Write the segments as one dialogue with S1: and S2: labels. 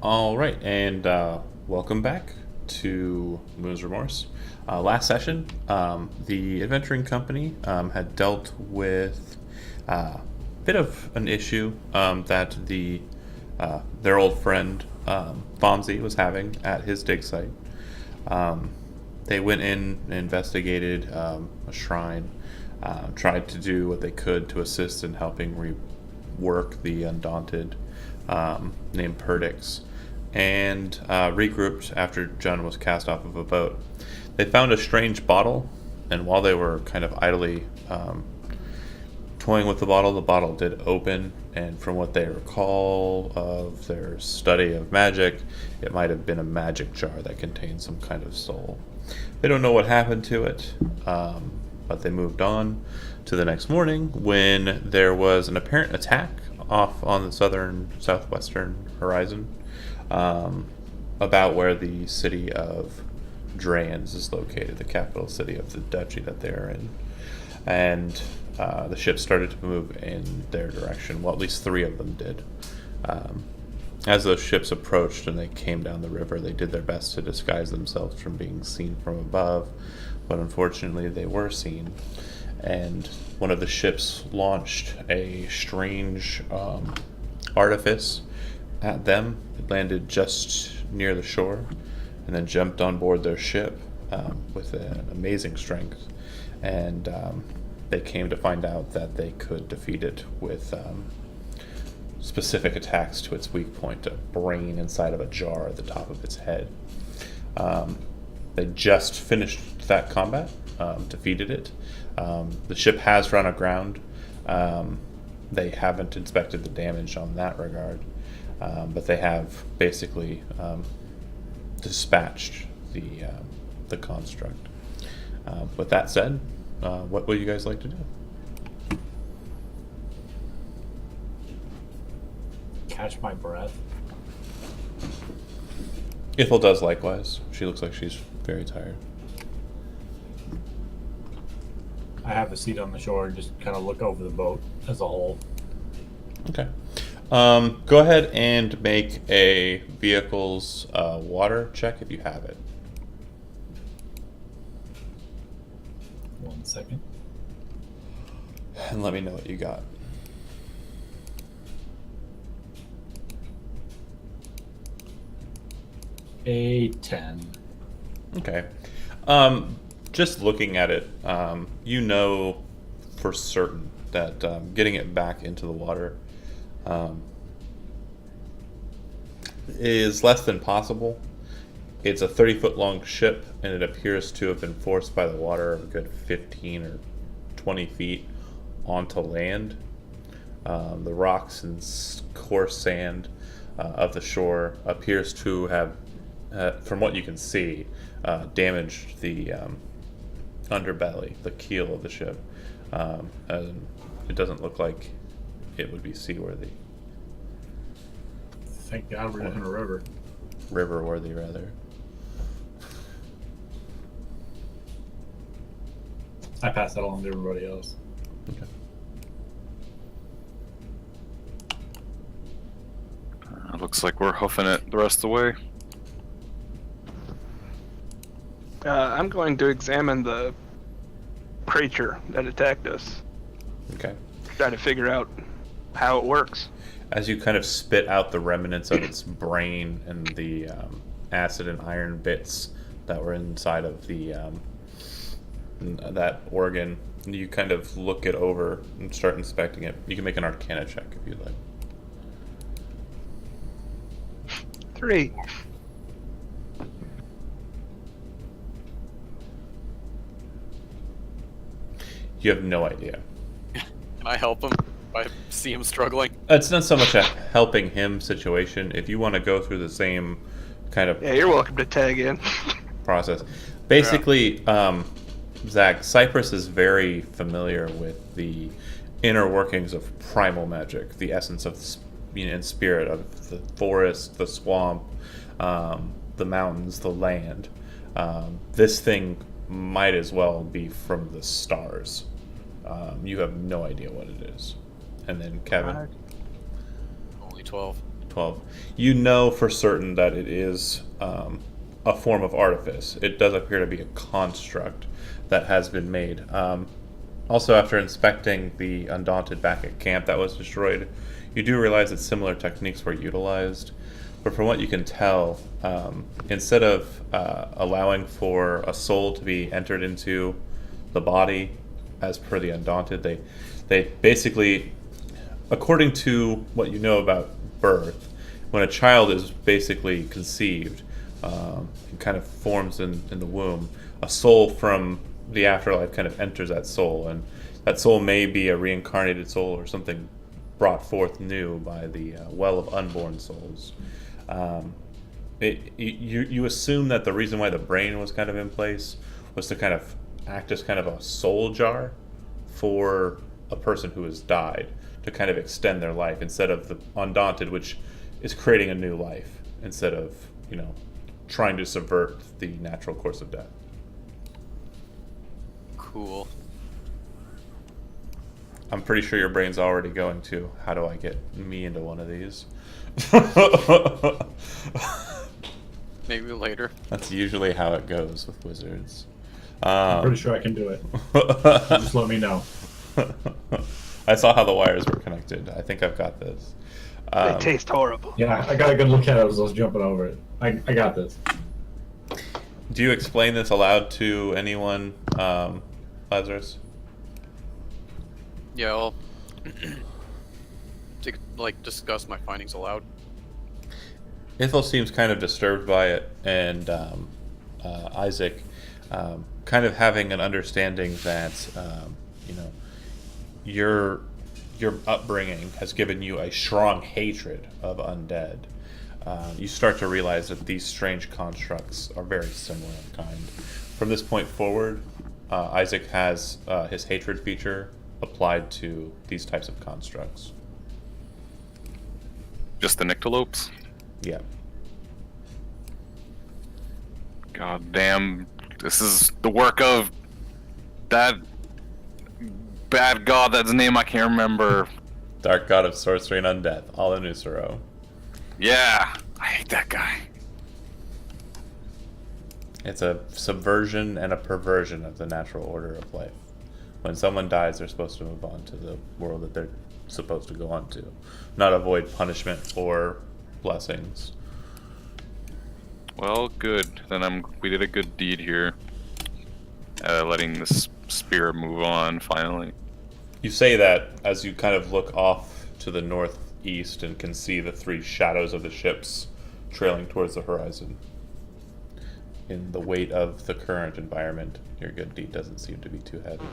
S1: All right, and welcome back to Moon's Remorse. Last session, the adventuring company had dealt with a bit of an issue that their old friend Fonzie was having at his dig site. Um, they went in and investigated a shrine, tried to do what they could to assist in helping rework the Undaunted named Perdix, and regrouped after John was cast off of a boat. They found a strange bottle, and while they were kind of idly toying with the bottle did open, and from what they recall of their study of magic, it might have been a magic jar that contained some kind of soul. They don't know what happened to it, but they moved on to the next morning when there was an apparent attack off on the southwestern horizon, about where the city of Drans is located, the capital city of the duchy that they're in. And the ships started to move in their direction. Well, at least three of them did. As those ships approached and they came down the river, they did their best to disguise themselves from being seen from above, but unfortunately they were seen. And one of the ships launched a strange artifice at them. It landed just near the shore and then jumped on board their ship with an amazing strength. And they came to find out that they could defeat it with specific attacks to its weak point, a brain inside of a jar at the top of its head. They just finished that combat, defeated it. The ship has run aground. They haven't inspected the damage on that regard, but they have basically dispatched the construct. With that said, what would you guys like to do?
S2: Catch my breath.
S1: Ithel does likewise. She looks like she's very tired.
S2: I have a seat on the shore and just kind of look over the boat as a whole.
S1: Okay. Go ahead and make a vehicle's water check if you have it.
S2: 1 second.
S1: And let me know what you got.
S2: A 10.
S1: Okay. Just looking at it, you know for certain that getting it back into the water is less than possible. It's a 30-foot long ship, and it appears to have been forced by the water a good 15 or 20 feet onto land. The rocks and coarse sand of the shore appears to have, from what you can see, damaged the underbelly, the keel of the ship. And it doesn't look like it would be seaworthy.
S2: Thank God we're not in a river.
S1: River-worthy, rather.
S2: I pass that along to everybody else.
S1: Okay.
S3: Looks like we're hoofing it the rest of the way.
S4: I'm going to examine the creature that attacked us.
S1: Okay.
S4: Try to figure out how it works.
S1: As you kind of spit out the remnants of its brain and the acid and iron bits that were inside of the that organ, you kind of look it over and start inspecting it. You can make an Arcana check if you'd like.
S4: 3.
S1: You have no idea.
S5: Can I help him if I see him struggling?
S1: It's not so much a helping him situation. If you want to go through the same kind of
S4: Yeah, you're welcome to tag in.
S1: process. Basically, Zach, Cypress is very familiar with the inner workings of primal magic, the essence of and spirit of the forest, the swamp, the mountains, the land. This thing might as well be from the stars. You have no idea what it is. And then Kevin,
S5: Only 12.
S1: 12. You know for certain that it is a form of artifice. It does appear to be a construct that has been made. Also, after inspecting the Undaunted back at camp that was destroyed, you do realize that similar techniques were utilized. But from what you can tell, instead of allowing for a soul to be entered into the body as per the Undaunted, they basically, according to what you know about birth, when a child is basically conceived, it kind of forms in the womb, a soul from the afterlife kind of enters that soul, and that soul may be a reincarnated soul or something brought forth new by the well of unborn souls. You assume that the reason why the brain was kind of in place was to kind of act as kind of a soul jar for a person who has died, to kind of extend their life, instead of the Undaunted, which is creating a new life instead of, trying to subvert the natural course of death.
S5: Cool.
S1: I'm pretty sure your brain's already going to, how do I get me into one of these?
S5: Maybe later.
S1: That's usually how it goes with wizards.
S2: I'm pretty sure I can do it. Just let me know.
S1: I saw how the wires were connected. I think I've got this.
S4: They taste horrible.
S2: Yeah, I got a good look at it as I was jumping over it. I got this.
S1: Do you explain this aloud to anyone, Lazarus?
S5: Yeah, I'll discuss my findings aloud.
S1: Ithel seems kind of disturbed by it, and Isaac kind of having an understanding that your upbringing has given you a strong hatred of undead. You start to realize that these strange constructs are very similar in kind. From this point forward, Isaac has his hatred feature applied to these types of constructs.
S3: Just the nyctalopes?
S1: Yeah.
S3: God damn, this is the work of that bad god, that's name I can't remember.
S1: Dark god of sorcery and undeath, Alanusero.
S3: Yeah, I hate that guy.
S1: It's a subversion and a perversion of the natural order of life. When someone dies, they're supposed to move on to the world that they're supposed to go on to, not avoid punishment or blessings.
S3: Well, good. Then we did a good deed here. Letting this spirit move on, finally.
S1: You say that as you kind of look off to the northeast and can see the three shadows of the ships trailing towards the horizon. In the weight of the current environment, your good deed doesn't seem to be too heavy.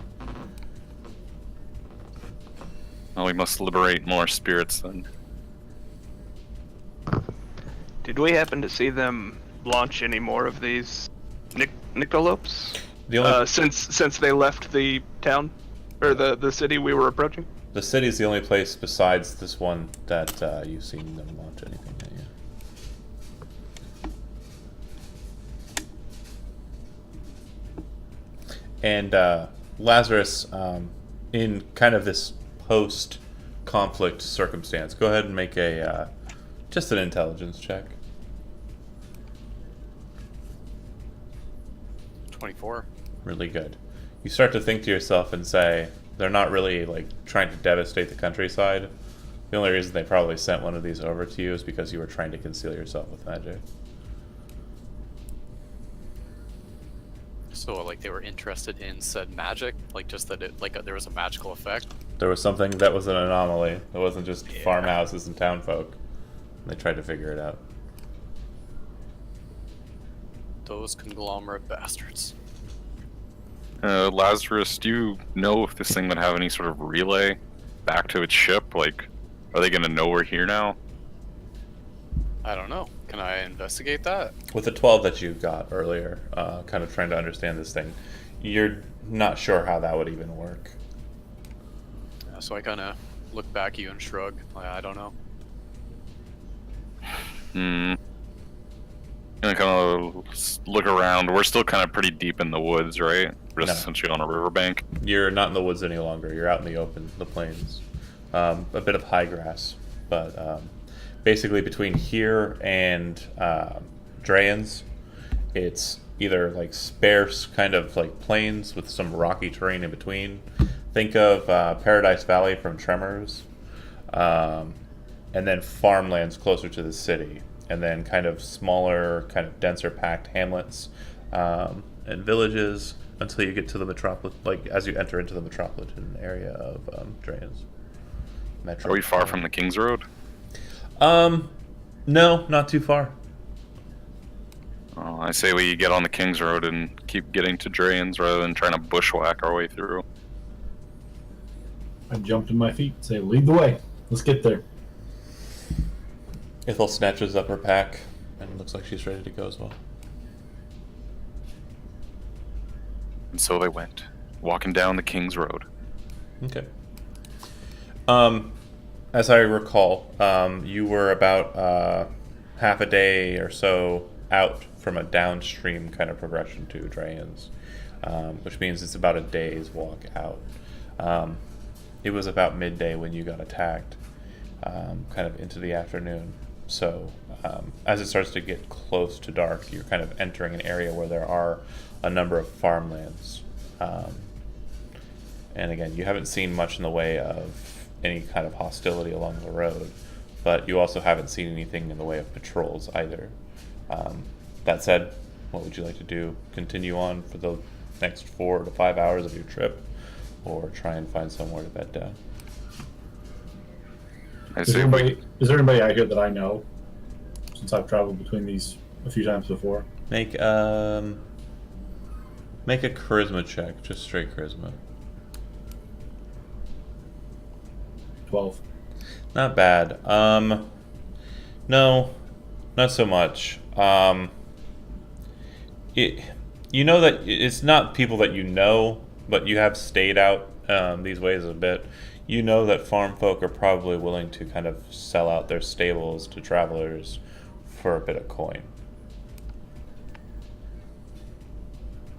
S3: Well, we must liberate more spirits then.
S4: Did we happen to see them launch any more of these nyctalopes?
S1: The only
S4: Since they left the town or the city we were approaching.
S1: the city is the only place besides this one that you've seen them launch anything at you. And Lazarus, in kind of this post-conflict circumstance, go ahead and make a just an intelligence check.
S5: 24.
S1: Really good. You start to think to yourself and say, they're not really like trying to devastate the countryside. The only reason they probably sent one of these over to you is because you were trying to conceal yourself with magic.
S5: So, they were interested in said magic? Just that there was a magical effect?
S1: There was something that was an anomaly. It wasn't just farmhouses and townfolk. They tried to figure it out.
S5: Those conglomerate bastards.
S3: Lazarus, do you know if this thing would have any sort of relay back to its ship? Are they gonna know we're here now?
S5: I don't know. Can I investigate that?
S1: With the 12 that you got earlier, kind of trying to understand this thing, you're not sure how that would even work.
S5: So I kind of look back at you and shrug. I don't know.
S3: And kind of look around. We're still kind of pretty deep in the woods, right? We're just
S1: No.
S3: essentially on a riverbank.
S1: You're not in the woods any longer. You're out in the open, the plains. A bit of high grass, but basically between here and Drayens, it's either like sparse kind of like plains with some rocky terrain in between. Think of Paradise Valley from Tremors, and then farmlands closer to the city, and then kind of smaller, kind of denser packed hamlets and villages until you get to the metropolis, like as you enter into the metropolitan area of Drayens.
S3: Are we far from the King's Road?
S1: No, not too far.
S3: Oh, I say we get on the King's Road and keep getting to Drayens rather than trying to bushwhack our way through.
S2: I jump to my feet and say, lead the way. Let's get there.
S1: Ithel snatches up her pack and looks like she's ready to go as well.
S3: And so they went, walking down the King's Road.
S1: Okay. As I recall, you were about half a day or so out from a downstream kind of progression to Drayens, which means it's about a day's walk out. It was about midday when you got attacked, kind of into the afternoon. So as it starts to get close to dark, you're kind of entering an area where there are a number of farmlands. And again, you haven't seen much in the way of any kind of hostility along the road, but you also haven't seen anything in the way of patrols either. That said, what would you like to do? Continue on for the next 4 to 5 hours of your trip, or try and find somewhere to bed down?
S2: Is there anybody out here that I know, since I've traveled between these a few times before?
S1: Make a charisma check, just straight charisma.
S2: 12.
S1: Not bad. No, not so much. You know that it's not people that you know, but you have stayed out these ways a bit. You know that farm folk are probably willing to kind of sell out their stables to travelers for a bit of coin.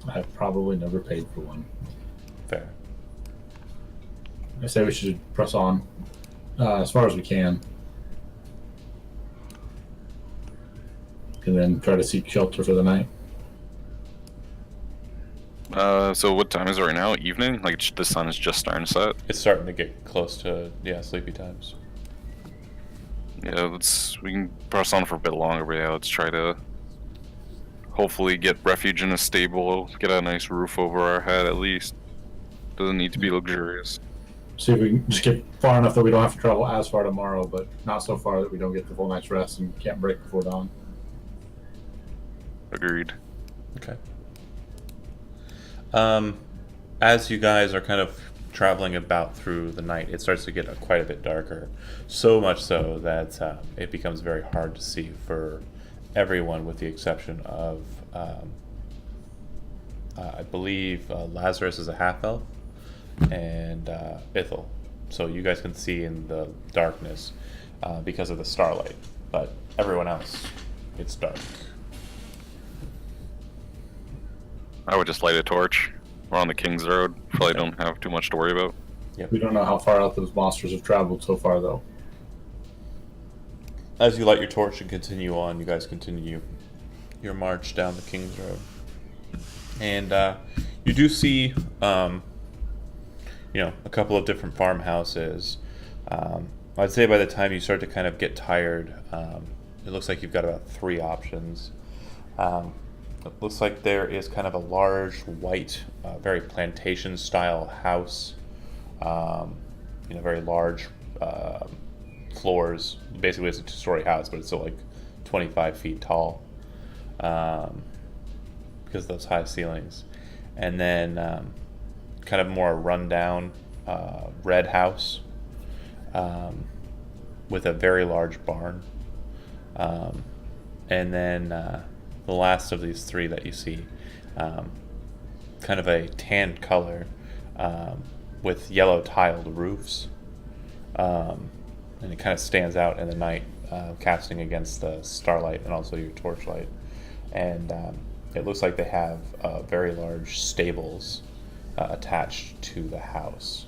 S2: I have probably never paid for one.
S1: Fair.
S2: I say we should press on as far as we can. And then try to seek shelter for the night.
S3: So what time is it right now? Evening? Like the sun is just starting to set?
S1: It's starting to get close to, sleepy times.
S3: Yeah, we can press on for a bit longer, but yeah, let's try to hopefully get refuge in a stable, get a nice roof over our head at least. Doesn't need to be luxurious.
S2: See if we can just get far enough that we don't have to travel as far tomorrow, but not so far that we don't get the full night's rest and can't break before dawn.
S3: Agreed.
S1: Okay. As you guys are kind of traveling about through the night, it starts to get quite a bit darker. So much so that it becomes very hard to see for everyone, with the exception of, I believe, Lazarus is a half-elf, and Ithel. So you guys can see in the darkness because of the starlight, but everyone else, it's dark.
S3: I would just light a torch. We're on the King's Road. Probably don't have too much to worry about.
S1: Yep.
S2: We don't know how far out those monsters have traveled so far, though.
S1: As you light your torch and continue on, you guys continue your march down the King's Road. And you do see, a couple of different farmhouses. I'd say by the time you start to kind of get tired, it looks like you've got about 3 options. It looks like there is kind of a large, white, very plantation-style house. Very large floors. Basically, it's a 2-story house, but it's still like 25 feet tall because of those high ceilings. And then kind of more rundown red house with a very large barn. And then the last of these 3 that you see, kind of a tan color with yellow tiled roofs. And it kind of stands out in the night, casting against the starlight and also your torchlight. And it looks like they have very large stables attached to the house.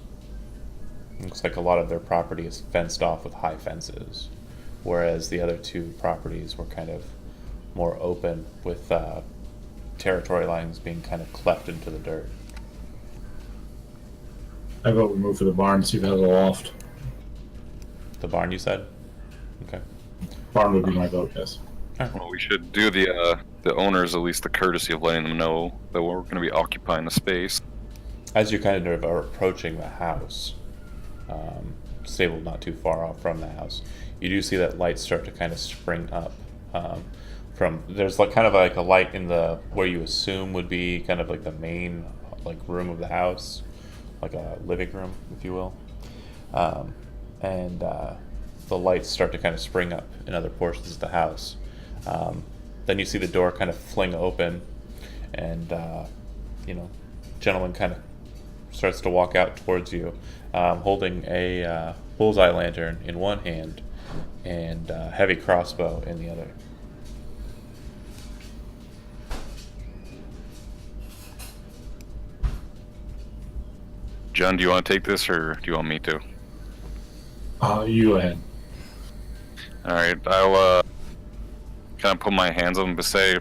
S1: It looks like a lot of their property is fenced off with high fences. whereas the other two properties were kind of more open with territory lines being kind of cleft into the dirt.
S2: I vote we move for the barn, see if it has a loft.
S1: The barn, you said? Okay.
S2: Barn would be my vote, yes.
S3: Well, we should do the owners at least the courtesy of letting them know that we're going to be occupying the space.
S1: As you kind of are approaching the house, stable not too far off from the house, you do see that lights start to kind of spring up. From there's like kind of like a light in the where you assume would be kind of like the main like room of the house, like a living room, if you will, and the lights start to kind of spring up in other portions of the house. Then you see the door kind of fling open, and gentleman kind of starts to walk out towards you, holding a bullseye lantern in one hand and a heavy crossbow in the other.
S3: John, do you want to take this, or do you want me to?
S2: You go ahead.
S3: All right, I'll kind of put my hands on him to say,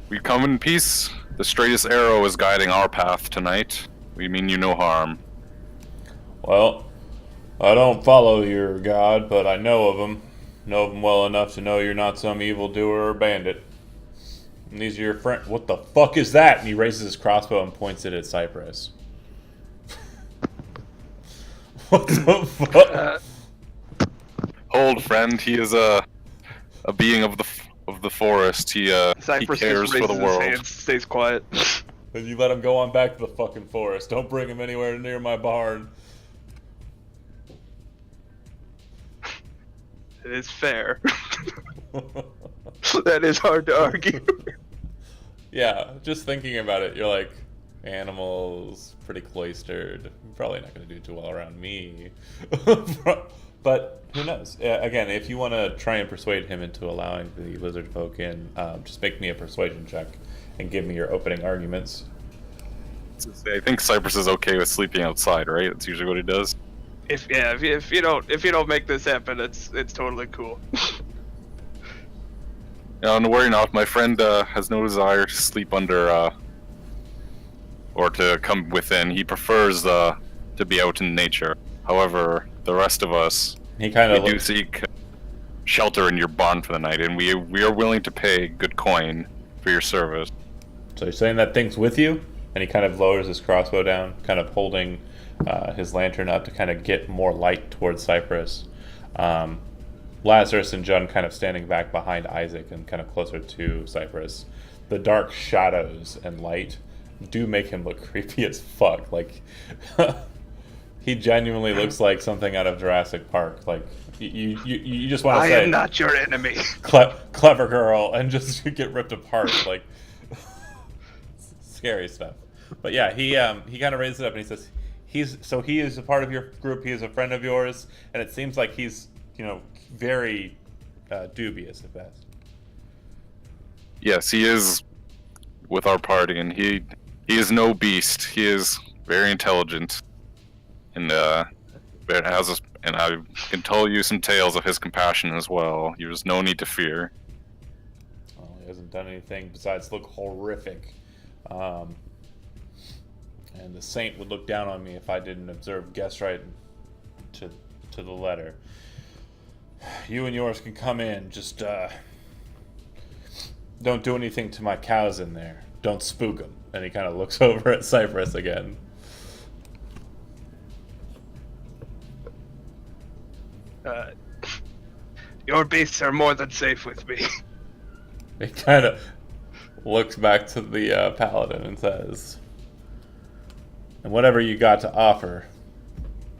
S3: "We come in peace. The straightest arrow is guiding our path tonight. We mean you no harm."
S1: Well, I don't follow your god, but I know of him. Know of him well enough to know you're not some evildoer or bandit. And these are your friends. What the fuck is that? And he raises his crossbow and points it at Cypress. What the fuck?
S3: Hold, friend. He is a being of the forest. He
S4: Cypress
S3: cares
S4: just
S3: for the
S4: raises his
S3: world.
S4: hands, stays quiet.
S1: And you let him go on back to the fucking forest. Don't bring him anywhere near my barn.
S4: It is fair. That is hard to argue.
S1: Yeah, just thinking about it, you're like, animals, pretty cloistered. Probably not going to do too well around me. But who knows? Again, if you want to try and persuade him into allowing the lizard folk in, just make me a persuasion check and give me your opening arguments.
S3: I think Cypress is okay with sleeping outside, right? That's usually what he does.
S4: If you don't make this happen, it's totally cool.
S3: No, worry not. My friend has no desire to sleep under or to come within. He prefers to be out in nature. However, the rest of us,
S1: He kind of
S3: we do seek shelter in your barn for the night, and we are willing to pay good coin for your service.
S1: So you're saying that thing's with you? And he kind of lowers his crossbow down, kind of holding his lantern up to kind of get more light towards Cypress. Lazarus and John kind of standing back behind Isaac and kind of closer to Cypress. The dark shadows and light do make him look creepy as fuck. Like, he genuinely looks like something out of Jurassic Park. Like, you just want to
S4: I
S1: say,
S4: am not your enemy.
S1: clever girl, and just get ripped apart. Like, scary stuff. But yeah, he kind of raises it up and he says, he is a part of your group. He is a friend of yours, and it seems like he's very dubious at best.
S3: Yes, he is with our party, and he is no beast. He is very intelligent, and and I can tell you some tales of his compassion as well. There's no need to fear.
S1: Well, he hasn't done anything besides look horrific. And the saint would look down on me if I didn't observe guest right to the letter. You and yours can come in. Just don't do anything to my cows in there. Don't spook them. And he kind of looks over at Cypress again.
S4: Your beasts are more than safe with me.
S1: He kind of looks back to the paladin and says, and whatever you got to offer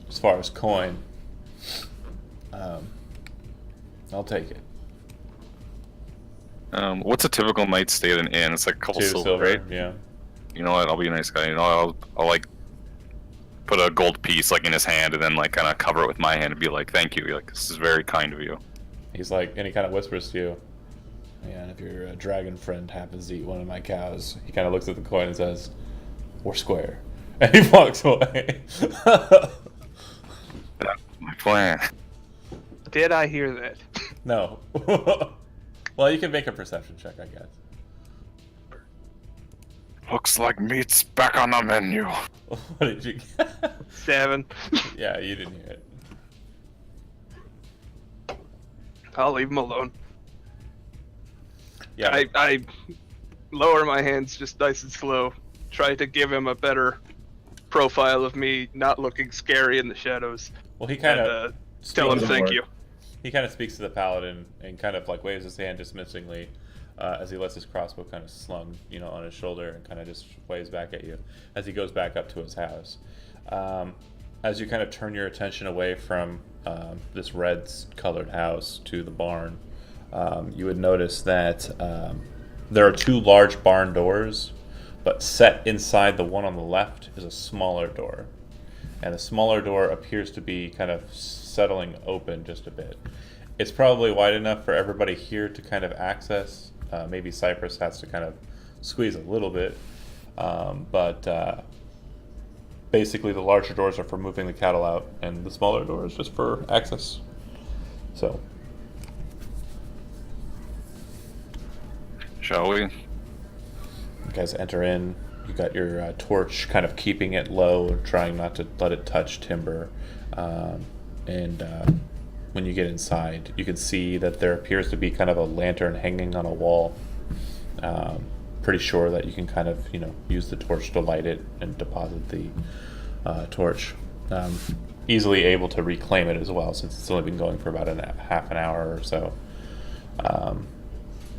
S1: as far as coin, I'll take it.
S3: What's a typical night stay at an inn? It's like a couple
S1: 2
S3: silver, right?
S1: Yeah.
S3: You know what? I'll be a nice guy. I'll like put a gold piece like in his hand, and then like kind of cover it with my hand and be like, "Thank you." You're like, "This is very kind of you."
S1: He's like, and he kind of whispers to you, "Yeah, and if your dragon friend happens to eat one of my cows," he kind of looks at the coin and says, "We're square." And he walks away.
S3: That's my plan.
S4: Did I hear that?
S1: No. Well, you can make a perception check, I guess.
S3: Looks like meat's back on the menu.
S1: What did you get?
S4: 7.
S1: Yeah, you didn't hear it.
S4: I'll leave him alone.
S1: Yeah.
S4: I lower my hands just nice and slow. Try to give him a better profile of me not looking scary in the shadows.
S1: Well, he kind
S4: And
S1: of
S4: tell him
S2: Doesn't
S4: thank
S2: work.
S4: you.
S1: he kind of speaks to the paladin and kind of like waves his hand dismissingly as he lets his crossbow kind of slung, on his shoulder, and kind of just waves back at you as he goes back up to his house. As you kind of turn your attention away from this red-colored house to the barn, you would notice that there are 2 large barn doors, but set inside the one on the left is a smaller door. And the smaller door appears to be kind of settling open just a bit. It's probably wide enough for everybody here to kind of access. Maybe Cypress has to kind of squeeze a little bit. But basically the larger doors are for moving the cattle out, and the smaller doors just for access. So,
S3: Shall we?
S1: you guys enter in. You got your torch kind of keeping it low, trying not to let it touch timber. And when you get inside, you can see that there appears to be kind of a lantern hanging on a wall. Pretty sure that you can kind of, use the torch to light it and deposit the torch. Easily able to reclaim it as well, since it's only been going for about half an hour or so.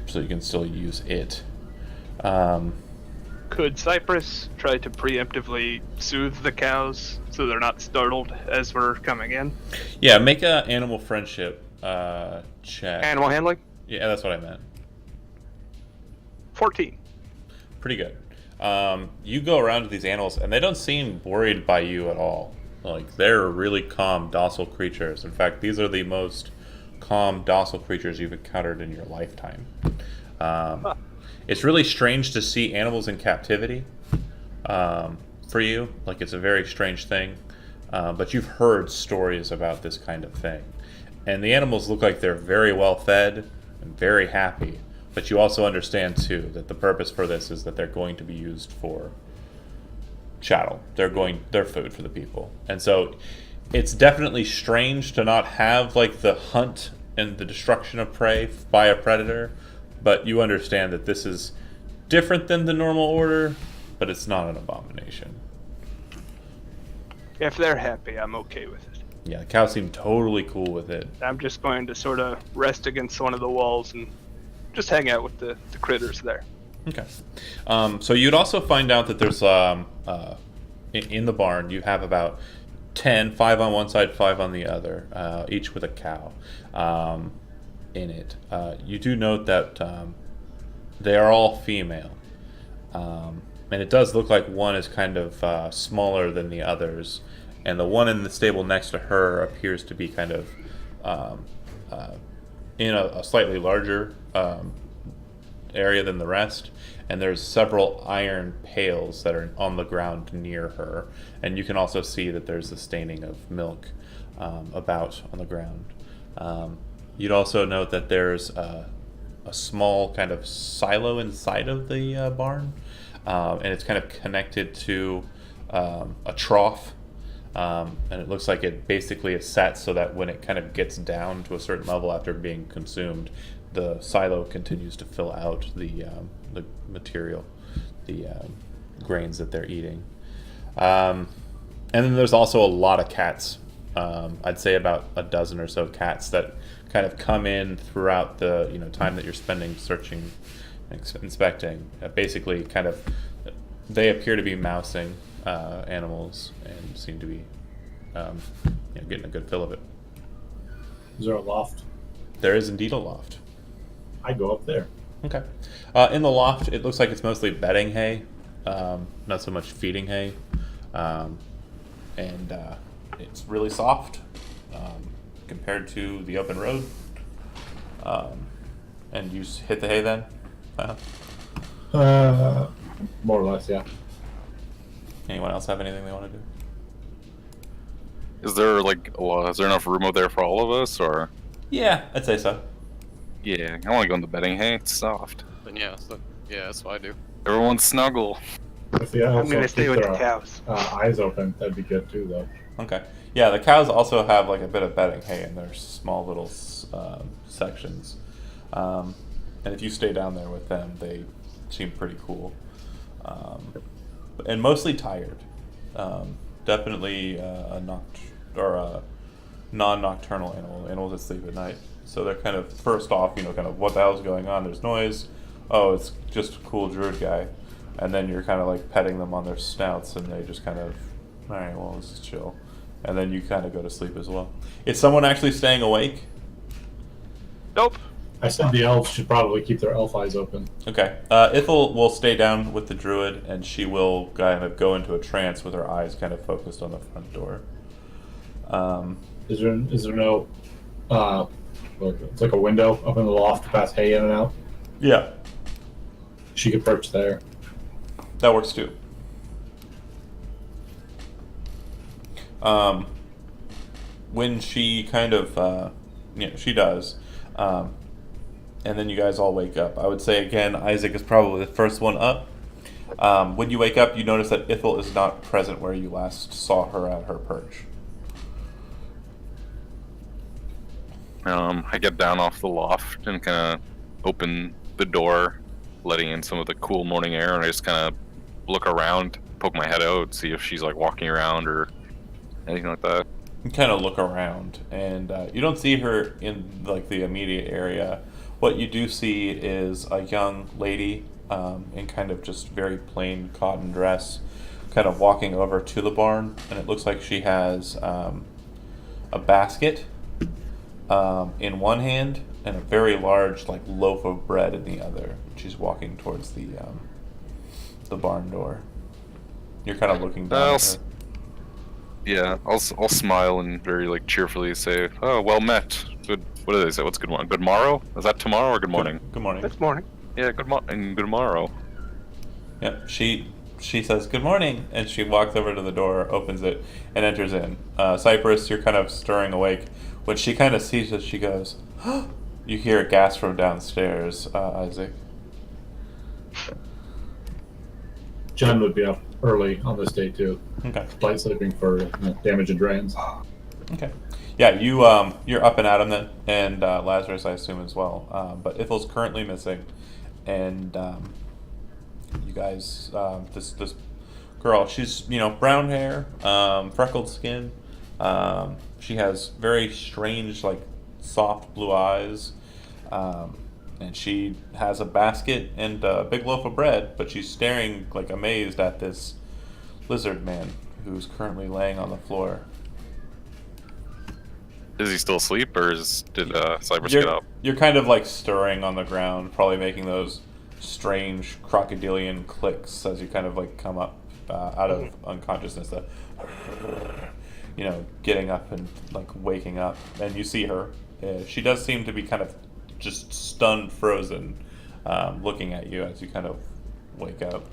S1: So you can still use it.
S4: Could Cypress try to preemptively soothe the cows so they're not startled as we're coming in?
S1: Yeah, make a animal friendship check.
S4: Animal handling?
S1: Yeah, that's what I meant.
S4: 14.
S1: Pretty good. You go around to these animals, and they don't seem worried by you at all. Like, they're really calm, docile creatures. In fact, these are the most calm, docile creatures you've encountered in your lifetime. It's really strange to see animals in captivity for you. Like, it's a very strange thing. But you've heard stories about this kind of thing. And the animals look like they're very well fed and very happy. But you also understand, too, that the purpose for this is that they're going to be used for chattel. They're food for the people. And so it's definitely strange to not have, like, the hunt and the destruction of prey by a predator. But you understand that this is different than the normal order, but it's not an abomination.
S4: If they're happy, I'm okay with it.
S1: Yeah, the cows seem totally cool with it.
S4: I'm just going to sort of rest against one of the walls and just hang out with the critters there.
S1: Okay. So you'd also find out that there's, in the barn, you have about 10, 5 on one side, 5 on the other, each with a cow in it. You do note that they are all female. And it does look like one is kind of smaller than the others. And the one in the stable next to her appears to be kind of in a slightly larger area than the rest. And there's several iron pails that are on the ground near her. And you can also see that there's the staining of milk about on the ground. You'd also note that there's a small kind of silo inside of the barn. And it's kind of connected to a trough. And it looks like it basically is set so that when it kind of gets down to a certain level after being consumed, the silo continues to fill out the material, the grains that they're eating. And then there's also a lot of cats. I'd say about a dozen or so cats that kind of come in throughout the time that you're spending searching, inspecting. Basically, kind of, they appear to be mousing animals and seem to be getting a good fill of it.
S2: Is there a loft?
S1: There is indeed a loft.
S2: I go up there.
S1: Okay. In the loft, it looks like it's mostly bedding hay, not so much feeding hay. And it's really soft compared to the open road. And you hit the hay then?
S2: More or less, yeah.
S1: Anyone else have anything they want to do?
S3: Is there enough room out there for all of us, or?
S1: Yeah, I'd say so.
S3: Yeah, I want to go in the bedding. Hey, it's soft.
S5: Then yeah, that's what I do.
S3: Everyone snuggle.
S2: If the
S4: I'm
S2: elves
S4: gonna
S2: don't
S4: stay
S2: keep
S4: with
S2: their
S4: the cows.
S2: eyes open, that'd be good too, though.
S1: Okay. Yeah, the cows also have like a bit of bedding hay in their small little sections. And if you stay down there with them, they seem pretty cool. And mostly tired. Definitely a non-nocturnal animals that sleep at night. So they're kind of, first off, kind of what the hell's going on? There's noise. Oh, it's just a cool druid guy. And then you're kind of like petting them on their snouts, and they just kind of, all right, well, this is chill. And then you kind of go to sleep as well. Is someone actually staying awake?
S4: Nope.
S2: I said the elves should probably keep their elf eyes open.
S1: Okay. Ithel will stay down with the druid, and she will kind of go into a trance with her eyes kind of focused on the front door.
S2: Is there no it's like a window up in the loft to pass hay in and out?
S1: Yeah,
S2: She could perch there.
S1: that works too. When she kind of, she does. And then you guys all wake up. I would say again, Isaac is probably the first one up. When you wake up, you notice that Ithel is not present where you last saw her at her perch.
S3: I get down off the loft and kind of open the door, letting in some of the cool morning air, and I just kind of look around, poke my head out, see if she's like walking around or anything like that.
S1: You kind of look around, and you don't see her in like the immediate area. What you do see is a young lady in kind of just very plain cotton dress, kind of walking over to the barn, and it looks like she has a basket in one hand and a very large like loaf of bread in the other. She's walking towards the barn door. You're kind of looking down at her.
S3: Yeah, I'll smile and very like cheerfully say, "Oh, well met. Good. What do they say? What's good morning? Good morrow? Is that tomorrow or good morning?"
S1: Good morning.
S4: This morning.
S3: Yeah, good morning. Good morrow.
S1: Yep. She says good morning, and she walks over to the door, opens it, and enters in. Cypress, you're kind of stirring awake. When she kind of sees it, she goes, you hear a gasp from downstairs, Isaac.
S2: Jen would be up early on this day too.
S1: Okay.
S2: Light sleeping for damage and drains.
S1: Okay. Yeah, you're up and at 'em then, and Lazarus, I assume, as well. But Ithel's currently missing, and you guys, this girl, she's brown hair, freckled skin. She has very strange, like soft blue eyes, and she has a basket and a big loaf of bread. But she's staring like amazed at this lizard man who's currently laying on the floor.
S3: Is he still asleep, or did Cypress get up?
S1: You're kind of like stirring on the ground, probably making those strange crocodilian clicks as you kind of like come up out of unconsciousness. Getting up and like waking up, and you see her. She does seem to be kind of just stunned, frozen, looking at you as you kind of wake up.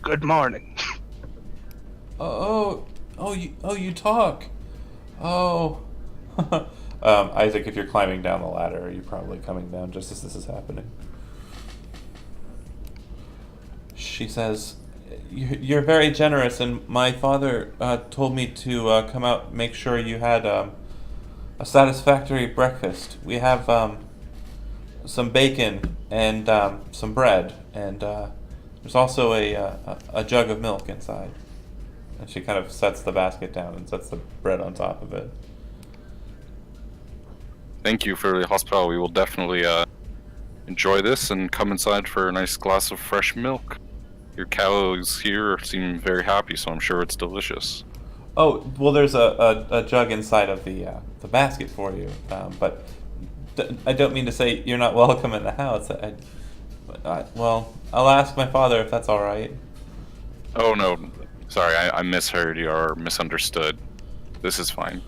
S4: Good morning.
S1: You talk. Oh. Isaac, if you're climbing down the ladder, you're probably coming down just as this is happening. She says, "You're very generous, and my father told me to come out and make sure you had a satisfactory breakfast. We have some bacon and some bread, and there's also a jug of milk inside." And she kind of sets the basket down and sets the bread on top of it.
S3: Thank you for the hospitality. We will definitely enjoy this and come inside for a nice glass of fresh milk. Your cows here seem very happy, so I'm sure it's delicious.
S1: Oh, well, there's a jug inside of the basket for you, but I don't mean to say you're not welcome in the house. Well, I'll ask my father if that's all right.
S3: Oh no, sorry, I misheard you or misunderstood. This is fine.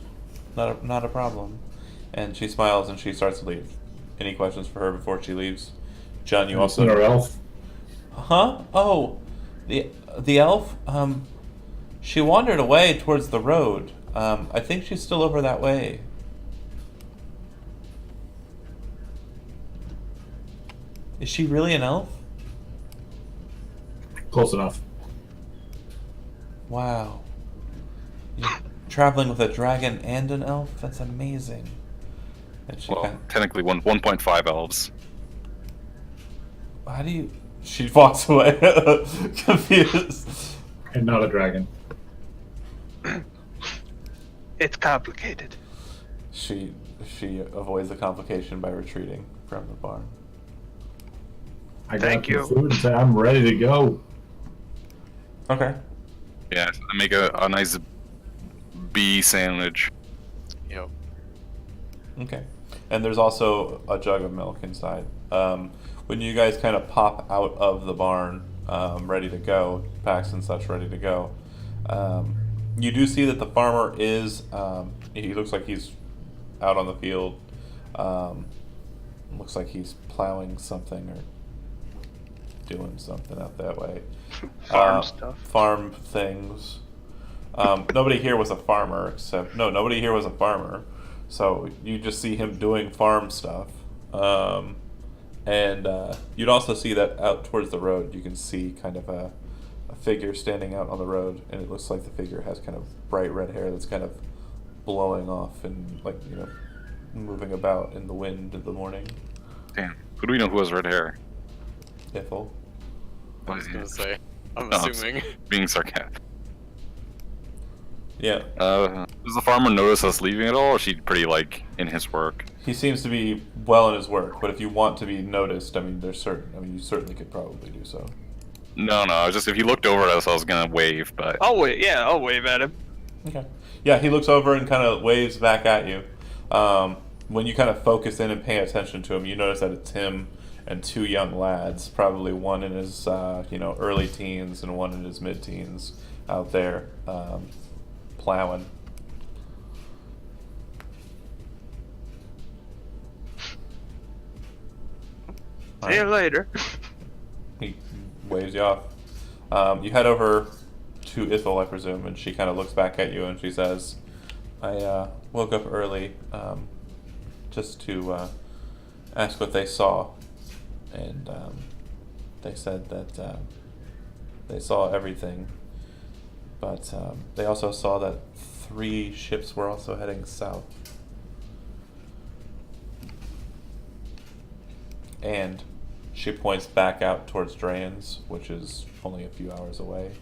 S1: Not a problem. And she smiles and she starts to leave. Any questions for her before she leaves? John, you also...
S2: Our elf?
S1: Huh? Oh, the elf? She wandered away towards the road. I think she's still over that way. Is she really an elf?
S2: Close enough.
S1: Wow. You're traveling with a dragon and an elf? That's amazing. And she
S3: Well, technically 1.5 elves.
S1: how do you... She walks away, confused.
S2: And not a dragon.
S4: It's complicated.
S1: She avoids the complication by retreating from the barn.
S2: I
S4: Thank
S2: got
S4: you.
S2: the food and say I'm ready to go.
S1: Okay.
S3: Yeah, I make a nice bee sandwich.
S5: Yep.
S1: Okay. And there's also a jug of milk inside. When you guys kind of pop out of the barn, ready to go, packs and such ready to go, you do see that the farmer is, he looks like he's out on the field. Looks like he's plowing something or doing something out that way.
S4: Farm stuff.
S1: Farm things. Nobody here was a farmer nobody here was a farmer. So you just see him doing farm stuff. And you'd also see that out towards the road, you can see kind of a figure standing out on the road, and it looks like the figure has kind of bright red hair that's kind of blowing off and, like, you know, moving about in the wind in the morning.
S3: Damn. Who do we know who has red hair?
S1: Ithel.
S5: I was gonna say. I'm
S3: No, I'm
S5: assuming.
S3: Being sarcastic.
S1: Yeah.
S3: Does the farmer notice us leaving at all, or is she pretty, like, in his work?
S1: He seems to be well in his work, but if you want to be noticed, I mean, you certainly could probably do so.
S3: No, I was just, if he looked over at us, I was gonna wave, but...
S4: I'll wait. Yeah, I'll wave at him.
S1: Okay. Yeah, he looks over and kind of waves back at you. When you kind of focus in and pay attention to him, you notice that it's him and two young lads, probably one in his early teens and one in his mid-teens, out there plowing.
S4: See you later.
S1: He waves you off. You head over to Ithel, I presume, and she kind of looks back at you and she says, I woke up early just to ask what they saw. And they said that they saw everything. But they also saw that 3 ships were also heading south. And she points back out towards Draen's, which is only a few hours away.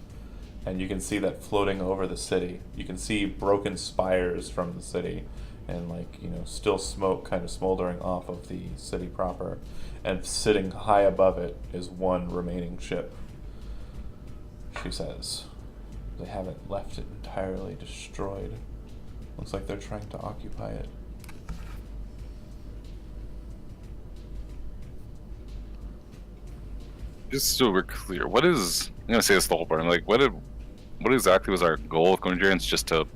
S1: And you can see that floating over the city. You can see broken spires from the city and, like, you know, still smoke kind of smoldering off of the city proper. And sitting high above it is one remaining ship. She says, they haven't left it entirely destroyed. Looks like they're trying to occupy it.
S3: Just so we're clear, I'm gonna say this the whole part, like, what exactly was our goal of going to Dragons? Just to,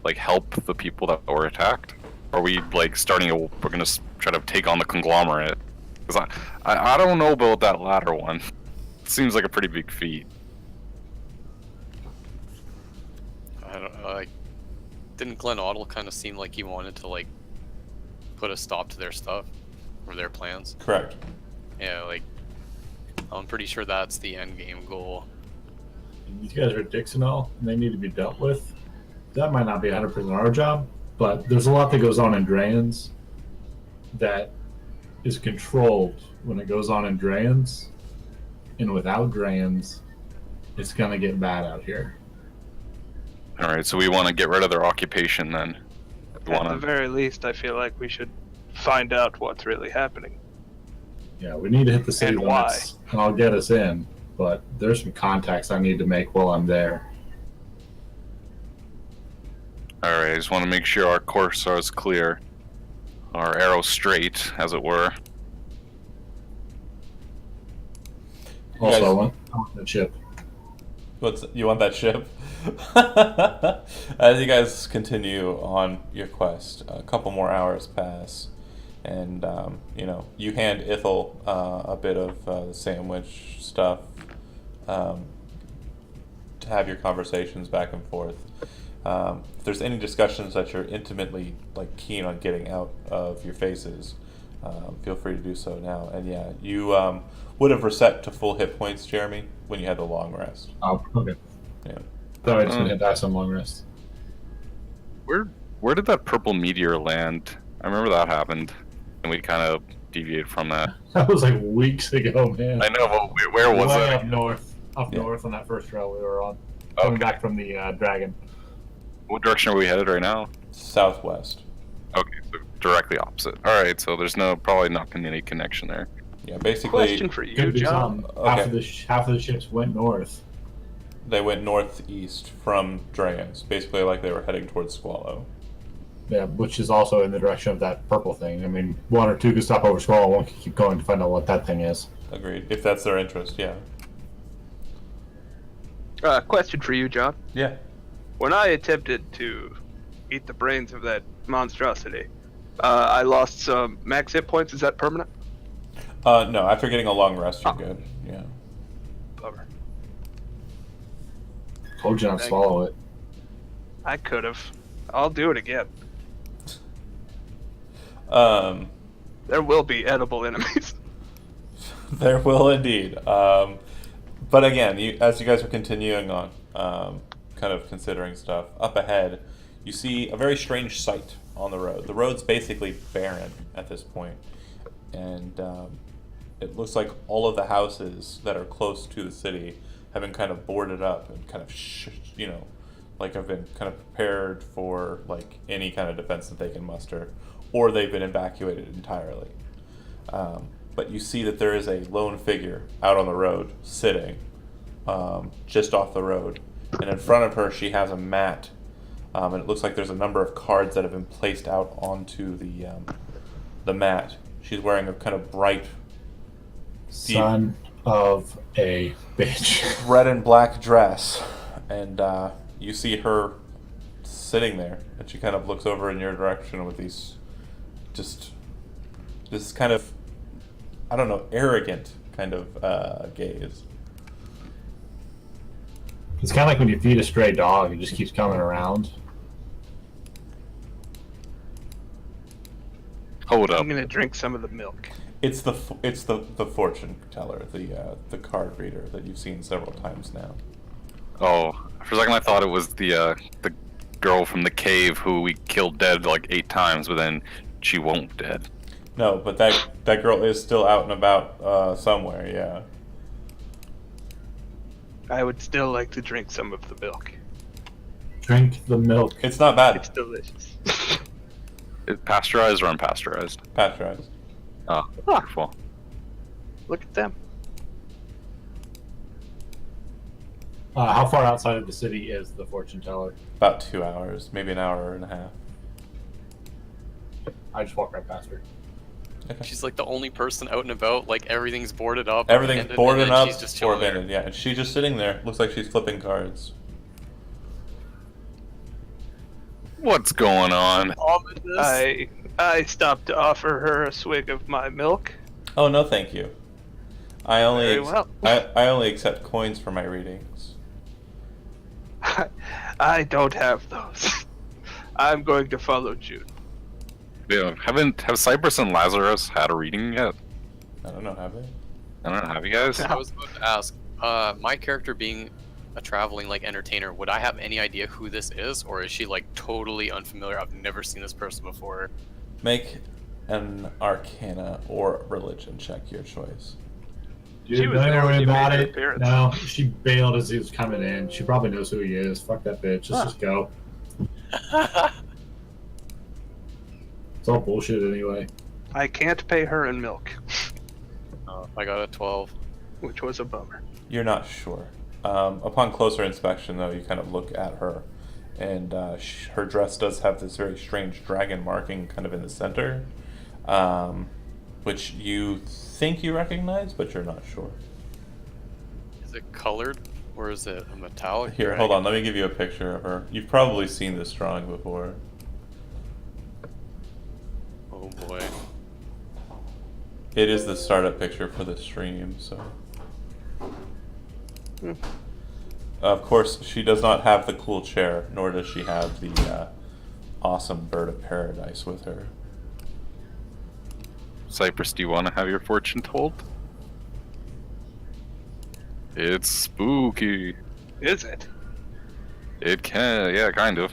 S3: like, help the people that were attacked? Or are we, like, we're gonna try to take on the conglomerate? Because I don't know about that latter one. It seems like a pretty big feat.
S5: I don't know. Like, didn't Glen Ottle kind of seem like he wanted to, like, put a stop to their stuff or their plans?
S1: Correct.
S5: Yeah, like, I'm pretty sure that's the end game goal.
S2: These guys are dicks and all, and they need to be dealt with. That might not be 100% our job, but there's a lot that goes on in Dragons that is controlled when it goes on in Dragons, and without Dragons, it's gonna get bad out here.
S3: Alright, so we want to get rid of their occupation then. We
S4: At the
S3: wanna...
S4: very least, I feel like we should find out what's really happening.
S2: Yeah, we need to hit the city
S4: And why?
S2: limits, and I'll get us in, but there's some contacts I need to make while I'm there.
S3: Alright, I just want to make sure our course is clear. Our arrow straight, as it were.
S2: Also,
S1: guys-
S2: I want the chip.
S1: You want that ship? As you guys continue on your quest, a couple more hours pass, and you hand Ithel a bit of the sandwich stuff to have your conversations back and forth. If there's any discussions that you're intimately, like, keen on getting out of your faces, feel free to do so now. And yeah, you would have reset to full hit points, Jeremy, when you had the long rest.
S2: Oh, okay.
S1: Yeah.
S2: So I just gonna hit die some long rest.
S3: Where did that purple meteor land? I remember that happened, and we kind of deviated from that.
S2: That was like weeks ago, man.
S3: I know, but where was
S2: Way
S3: it?
S2: up north. Up
S1: Yeah.
S2: north on that first trail we were on. Coming
S3: Okay.
S2: back from the dragon.
S3: What direction are we headed right now?
S1: Southwest.
S3: Okay, so directly opposite. All right, so there's probably not gonna be any connection there.
S1: Yeah, basically
S4: Question for you,
S2: Could be
S4: John.
S2: something.
S1: Okay.
S2: Half of the ships went north.
S1: they went northeast from Dragons, basically like they were heading towards Squallow.
S2: Yeah, which is also in the direction of that purple thing. I mean, one or two could stop over Squall, one could keep going to find out what that thing is.
S1: Agreed. If that's their interest, yeah.
S4: Question for you, John.
S1: Yeah.
S4: When I attempted to eat the brains of that monstrosity, I lost some max hit points. Is that permanent?
S1: No, after getting a long rest, you're
S4: Oh.
S1: good. Yeah.
S4: Bummer.
S2: Told you not to swallow it.
S4: I could have. I'll do it again. There will be edible enemies.
S1: There will indeed. But again, as you guys are continuing on, kind of considering stuff, up ahead, you see a very strange sight on the road. The road's basically barren at this point, and it looks like all of the houses that are close to the city have been kind of boarded up and kind of, like have been kind of prepared for like any kind of defense that they can muster, or they've been evacuated entirely. But you see that there is a lone figure out on the road, sitting just off the road, and in front of her she has a mat, and it looks like there's a number of cards that have been placed out onto the mat. She's wearing a kind of bright
S2: Son of a bitch.
S1: red and black dress, and you see her sitting there, and she kind of looks over in your direction with these this kind of, I don't know, arrogant kind of gaze.
S2: It's kind of like when you feed a stray dog, it just keeps coming around.
S3: Hold up.
S4: I'm gonna drink some of the milk.
S1: It's the fortune teller, the card reader that you've seen several times now.
S3: Oh, for a second I thought it was the girl from the cave who we killed dead like 8 times, but then she won't dead.
S1: No, but that girl is still out and about somewhere. Yeah.
S4: I would still like to drink some of the milk.
S2: Drink the milk.
S1: It's not bad.
S4: It's delicious.
S3: Is it pasteurized or unpasteurized?
S1: Pasteurized.
S3: Oh, wonderful.
S4: Look at them.
S2: How far outside of the city is the fortune teller?
S1: About 2 hours, maybe an hour and a half.
S2: I just walk right past her.
S1: Okay.
S5: She's like the only person out and about. Like everything's boarded up.
S1: Everything's
S5: and
S1: boarded
S5: then
S1: up
S5: She's just
S1: or
S5: chilling there.
S1: abandoned. Yeah, and she's just sitting there. Looks like she's flipping cards.
S3: What's going on?
S4: I stopped to offer her a swig of my milk.
S1: Oh no, thank you. I only
S4: Very well.
S1: I only accept coins for my readings.
S4: I don't have those. I'm going to follow June.
S3: Yeah, have Cypress and Lazarus had a reading yet?
S1: I don't know, have they?
S3: I don't know. Have you guys?
S5: I was about to ask, my character being a traveling like entertainer, would I have any idea who this is, or is she like totally unfamiliar? I've never seen this person before.
S1: Make an Arcana or Religion check, your choice.
S2: Dude,
S4: She was
S2: don't
S4: there when
S2: worry
S4: you made
S2: about
S4: your
S2: it.
S4: appearance.
S2: No, she bailed as he was coming in. She probably knows who he is. Fuck that bitch. Let's just go. It's all bullshit anyway.
S4: I can't pay her in milk,
S5: I got a 12.
S4: which was a bummer.
S1: You're not sure. Upon closer inspection, though, you kind of look at her, and her dress does have this very strange dragon marking kind of in the center, which you think you recognize, but you're not sure.
S5: Is it colored, or is it a metallic?
S1: Here, hold on. Let me give you a picture of her. You've probably seen this drawing before.
S5: Oh boy.
S1: It is the startup picture for the stream, so. Of course, she does not have the cool chair, nor does she have the awesome bird of paradise with her.
S3: Cypress, do you want to have your fortune told? It's spooky.
S4: Is it?
S3: It can, yeah, kind of.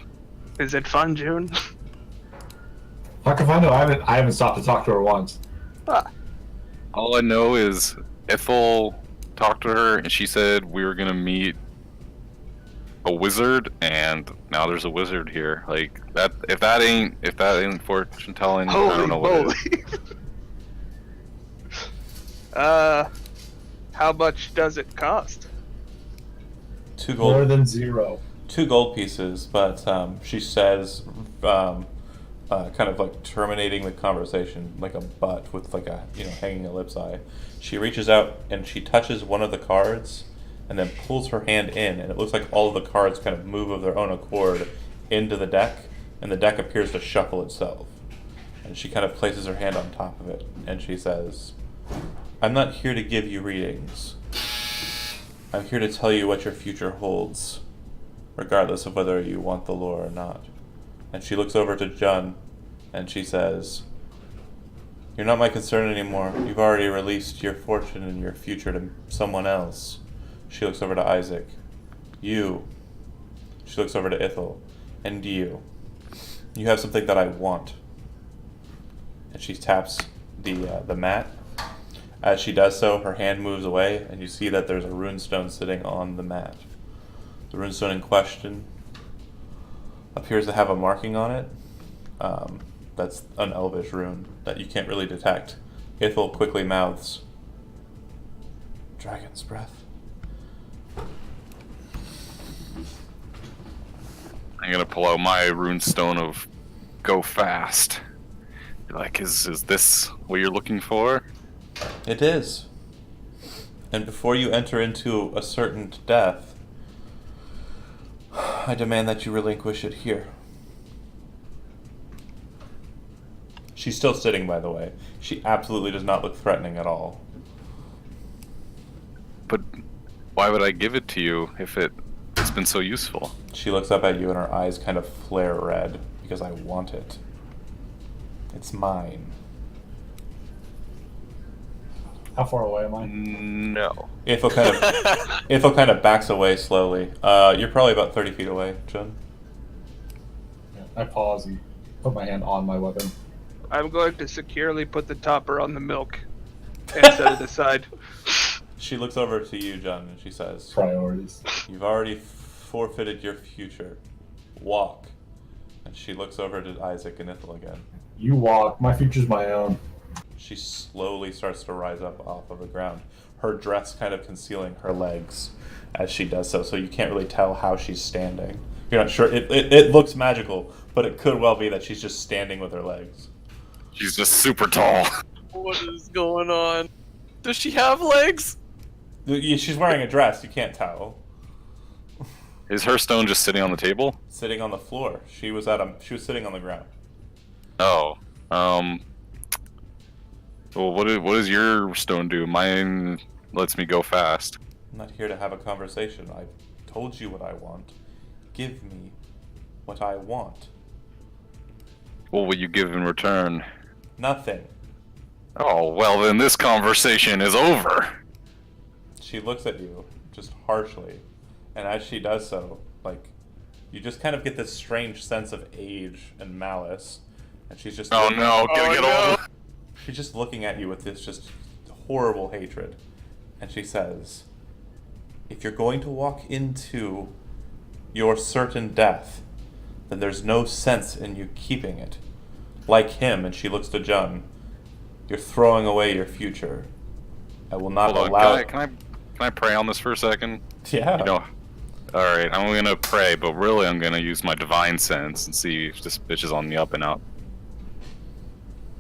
S4: Is it fun, June?
S2: How come I know? I haven't stopped to talk to her once.
S4: Ah,
S3: All I know is Ethel talked to her, and she said we were gonna meet a wizard, and now there's a wizard here. Like that. If that ain't fortune telling, I
S4: holy
S3: don't know what
S4: moly.
S3: is.
S4: How much does it cost?
S2: More than 0.
S1: 2 gold pieces, but she says, kind of like terminating the conversation like a butt with like a hanging ellipse eye. She reaches out and she touches one of the cards, and then pulls her hand in, and it looks like all of the cards kind of move of their own accord into the deck, and the deck appears to shuffle itself. And she kind of places her hand on top of it, and she says, "I'm not here to give you readings. I'm here to tell you what your future holds, regardless of whether you want the lore or not." And she looks over to Jun, and she says, "You're not my concern anymore. You've already released your fortune and your future to someone else." She looks over to Isaac. "You." She looks over to Ithel. "And you. You have something that I want." And she taps the mat. As she does so, her hand moves away, and you see that there's a runestone sitting on the mat. The runestone in question appears to have a marking on it. That's an elvish rune that you can't really detect. Ithel quickly mouths, "Dragon's breath."
S3: I'm gonna pull out my runestone of go fast. Be like, is this what you're looking for?
S1: It is. And before you enter into a certain death, I demand that you relinquish it here. She's still sitting, by the way. She absolutely does not look threatening at all.
S3: But why would I give it to you if it's been so useful?
S1: She looks up at you and her eyes kind of flare red, because I want it. It's mine.
S2: How far away am I?
S3: No.
S1: Ithel kind of backs away slowly. You're probably about 30 feet away, Jun.
S2: Yeah, I pause and put my hand on my weapon.
S4: I'm going to securely put the topper on the milk and set it aside.
S1: She looks over to you, Jun, and she says,
S2: Priorities.
S1: "You've already forfeited your future. Walk." And she looks over to Isaac and Ithel again.
S2: You walk. My future's my own.
S1: She slowly starts to rise up off of the ground, her dress kind of concealing her legs as she does so, so you can't really tell how she's standing. You're not sure. It looks magical, but it could well be that she's just standing with her legs.
S3: She's just super tall.
S5: What is going on? Does she have legs?
S1: She's wearing a dress, you can't tell.
S3: Is her stone just sitting on the table?
S1: Sitting on the floor. She was sitting on the ground.
S3: Oh. Well, what does your stone do? Mine lets me go fast.
S1: I'm not here to have a conversation. I've told you what I want. Give me what I want.
S3: What will you give in return?
S1: Nothing.
S3: Oh, well then this conversation is over.
S1: She looks at you, just harshly, and as she does so, like, you just kind of get this strange sense of age and malice, and she's just...
S3: Oh no, get over.
S1: She's just looking at you with this just horrible hatred, and she says, "If you're going to walk into your certain death, then there's no sense in you keeping it. Like him," and she looks to Jun, "you're throwing away your future. I will not
S3: Hold
S1: allow..."
S3: on, can I pray on this for a second?
S1: Yeah.
S3: Alright, I'm gonna pray, but really I'm gonna use my divine sense and see if this bitch is on the up and up.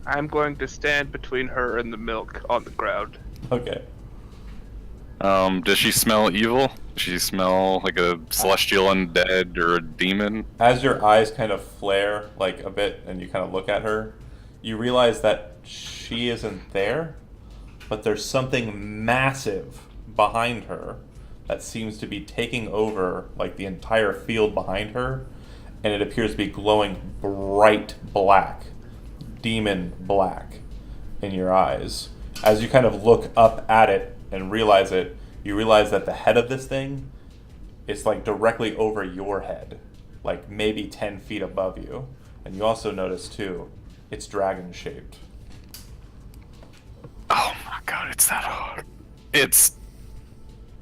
S4: I'm going to stand between her and the milk on the ground.
S1: Okay.
S3: Does she smell evil? Does she smell like a celestial undead or a demon?
S1: As your eyes kind of flare, like, a bit, and you kind of look at her, you realize that she isn't there, but there's something massive behind her that seems to be taking over, like, the entire field behind her, and it appears to be glowing bright black, demon black. in your eyes. As you kind of look up at it and realize it, you realize that the head of this thing is like directly over your head, like maybe 10 feet above you. And you also notice too, it's dragon shaped.
S3: Oh my god, it's that hard. It's...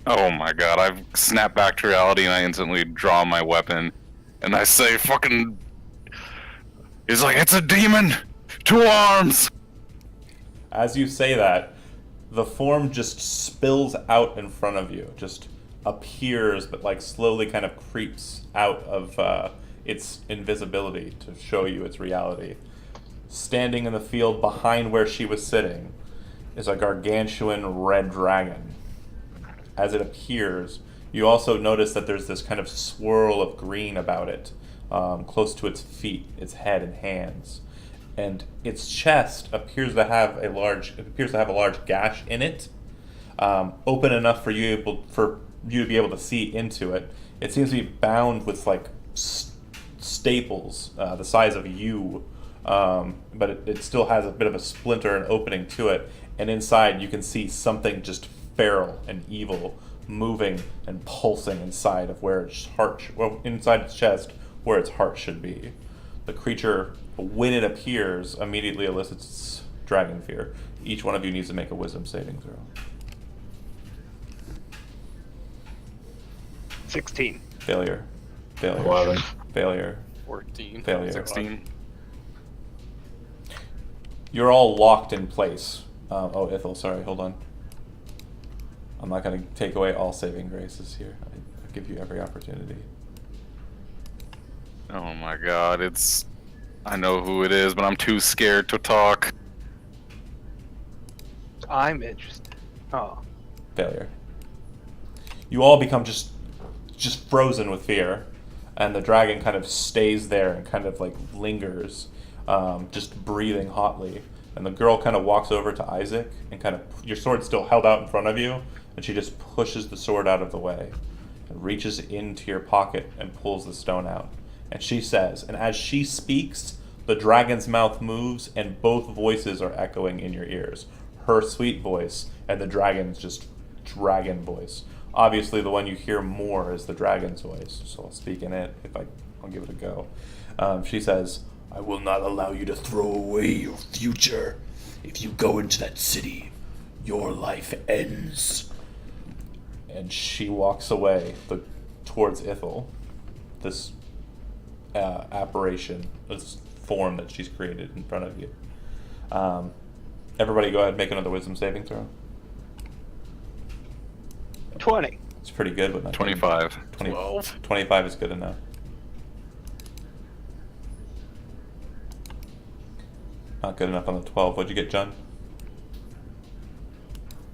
S3: Oh my god, I've snapped back to reality and I instantly draw my weapon. And I say, fucking... He's like, it's a demon! 2 arms!
S1: As you say that, the form just spills out in front of you, just appears, but like slowly kind of creeps out of its invisibility to show you its reality. Standing in the field behind where she was sitting is a gargantuan red dragon. As it appears, you also notice that there's this kind of swirl of green about it, close to its feet, its head and hands. And its chest appears to have a large gash in it, open enough for you to be able to see into it. It seems to be bound with like staples the size of you, but it still has a bit of a splinter and opening to it. And inside you can see something just feral and evil moving and pulsing inside of where its heart, inside its chest, where its heart should be. The creature, when it appears, immediately elicits dragon fear. Each one of you needs to make a wisdom saving throw.
S4: 16.
S1: Failure.
S2: 11.
S1: Failure.
S5: 14.
S1: Failure.
S3: 16.
S1: You're all locked in place. Oh, Ithel, sorry, hold on. I'm not going to take away all saving graces here. I give you every opportunity.
S3: Oh my god, it's... I know who it is, but I'm too scared to talk.
S4: I'm interested. Oh.
S1: Failure. You all become just frozen with fear, and the dragon kind of stays there and kind of like lingers, just breathing hotly. And the girl kind of walks over to Isaac and kind of, your sword's still held out in front of you, and she just pushes the sword out of the way and reaches into your pocket and pulls the stone out. And she says, and as she speaks, the dragon's mouth moves and both voices are echoing in your ears. Her sweet voice and the dragon's just dragon voice. Obviously, the one you hear more is the dragon's voice, so I'll speak in it I'll give it a go. She says, I will not allow you to throw away your future. If you go into that city, your life ends. And she walks away towards Ithel, this apparition, this form that she's created in front of you. Everybody go ahead and make another wisdom saving throw.
S4: 20.
S1: It's pretty good, but not
S3: 25.
S5: 12.
S1: 25 is good enough. Not good enough on the 12. What'd you get, John?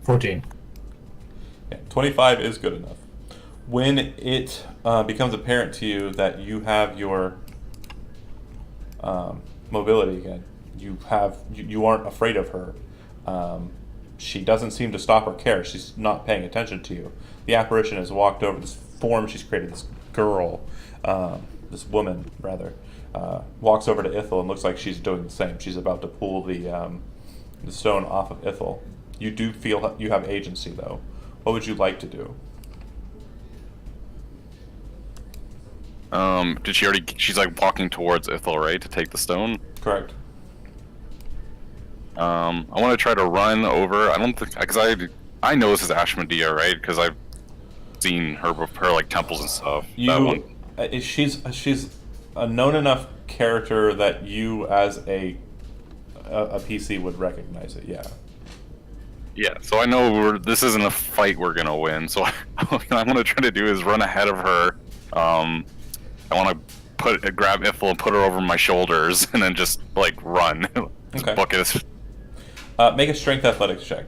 S2: 14.
S1: Yeah, 25 is good enough. When it becomes apparent to you that you have your mobility again, you aren't afraid of her. She doesn't seem to stop or care. She's not paying attention to you. The apparition has walked over this form she's created, this girl, this woman rather, walks over to Ithel and looks like she's doing the same. She's about to pull the stone off of Ithel. You do feel you have agency though. What would you like to do?
S3: Did she already... She's like walking towards Ithel, right? To take the stone?
S1: Correct.
S3: I want to try to run over... I don't think... Because I know this is Ashmedea, right? Because I've seen her like temples and stuff. That one.
S1: She's a known enough character that you as a PC would recognize it, yeah.
S3: Yeah, so I know this isn't a fight we're gonna win, so what I'm gonna try to do is run ahead of her. I want to grab Ithel and put her over my shoulders, and then just like run.
S1: Okay.
S3: Bucket.
S1: Make a strength athletics check.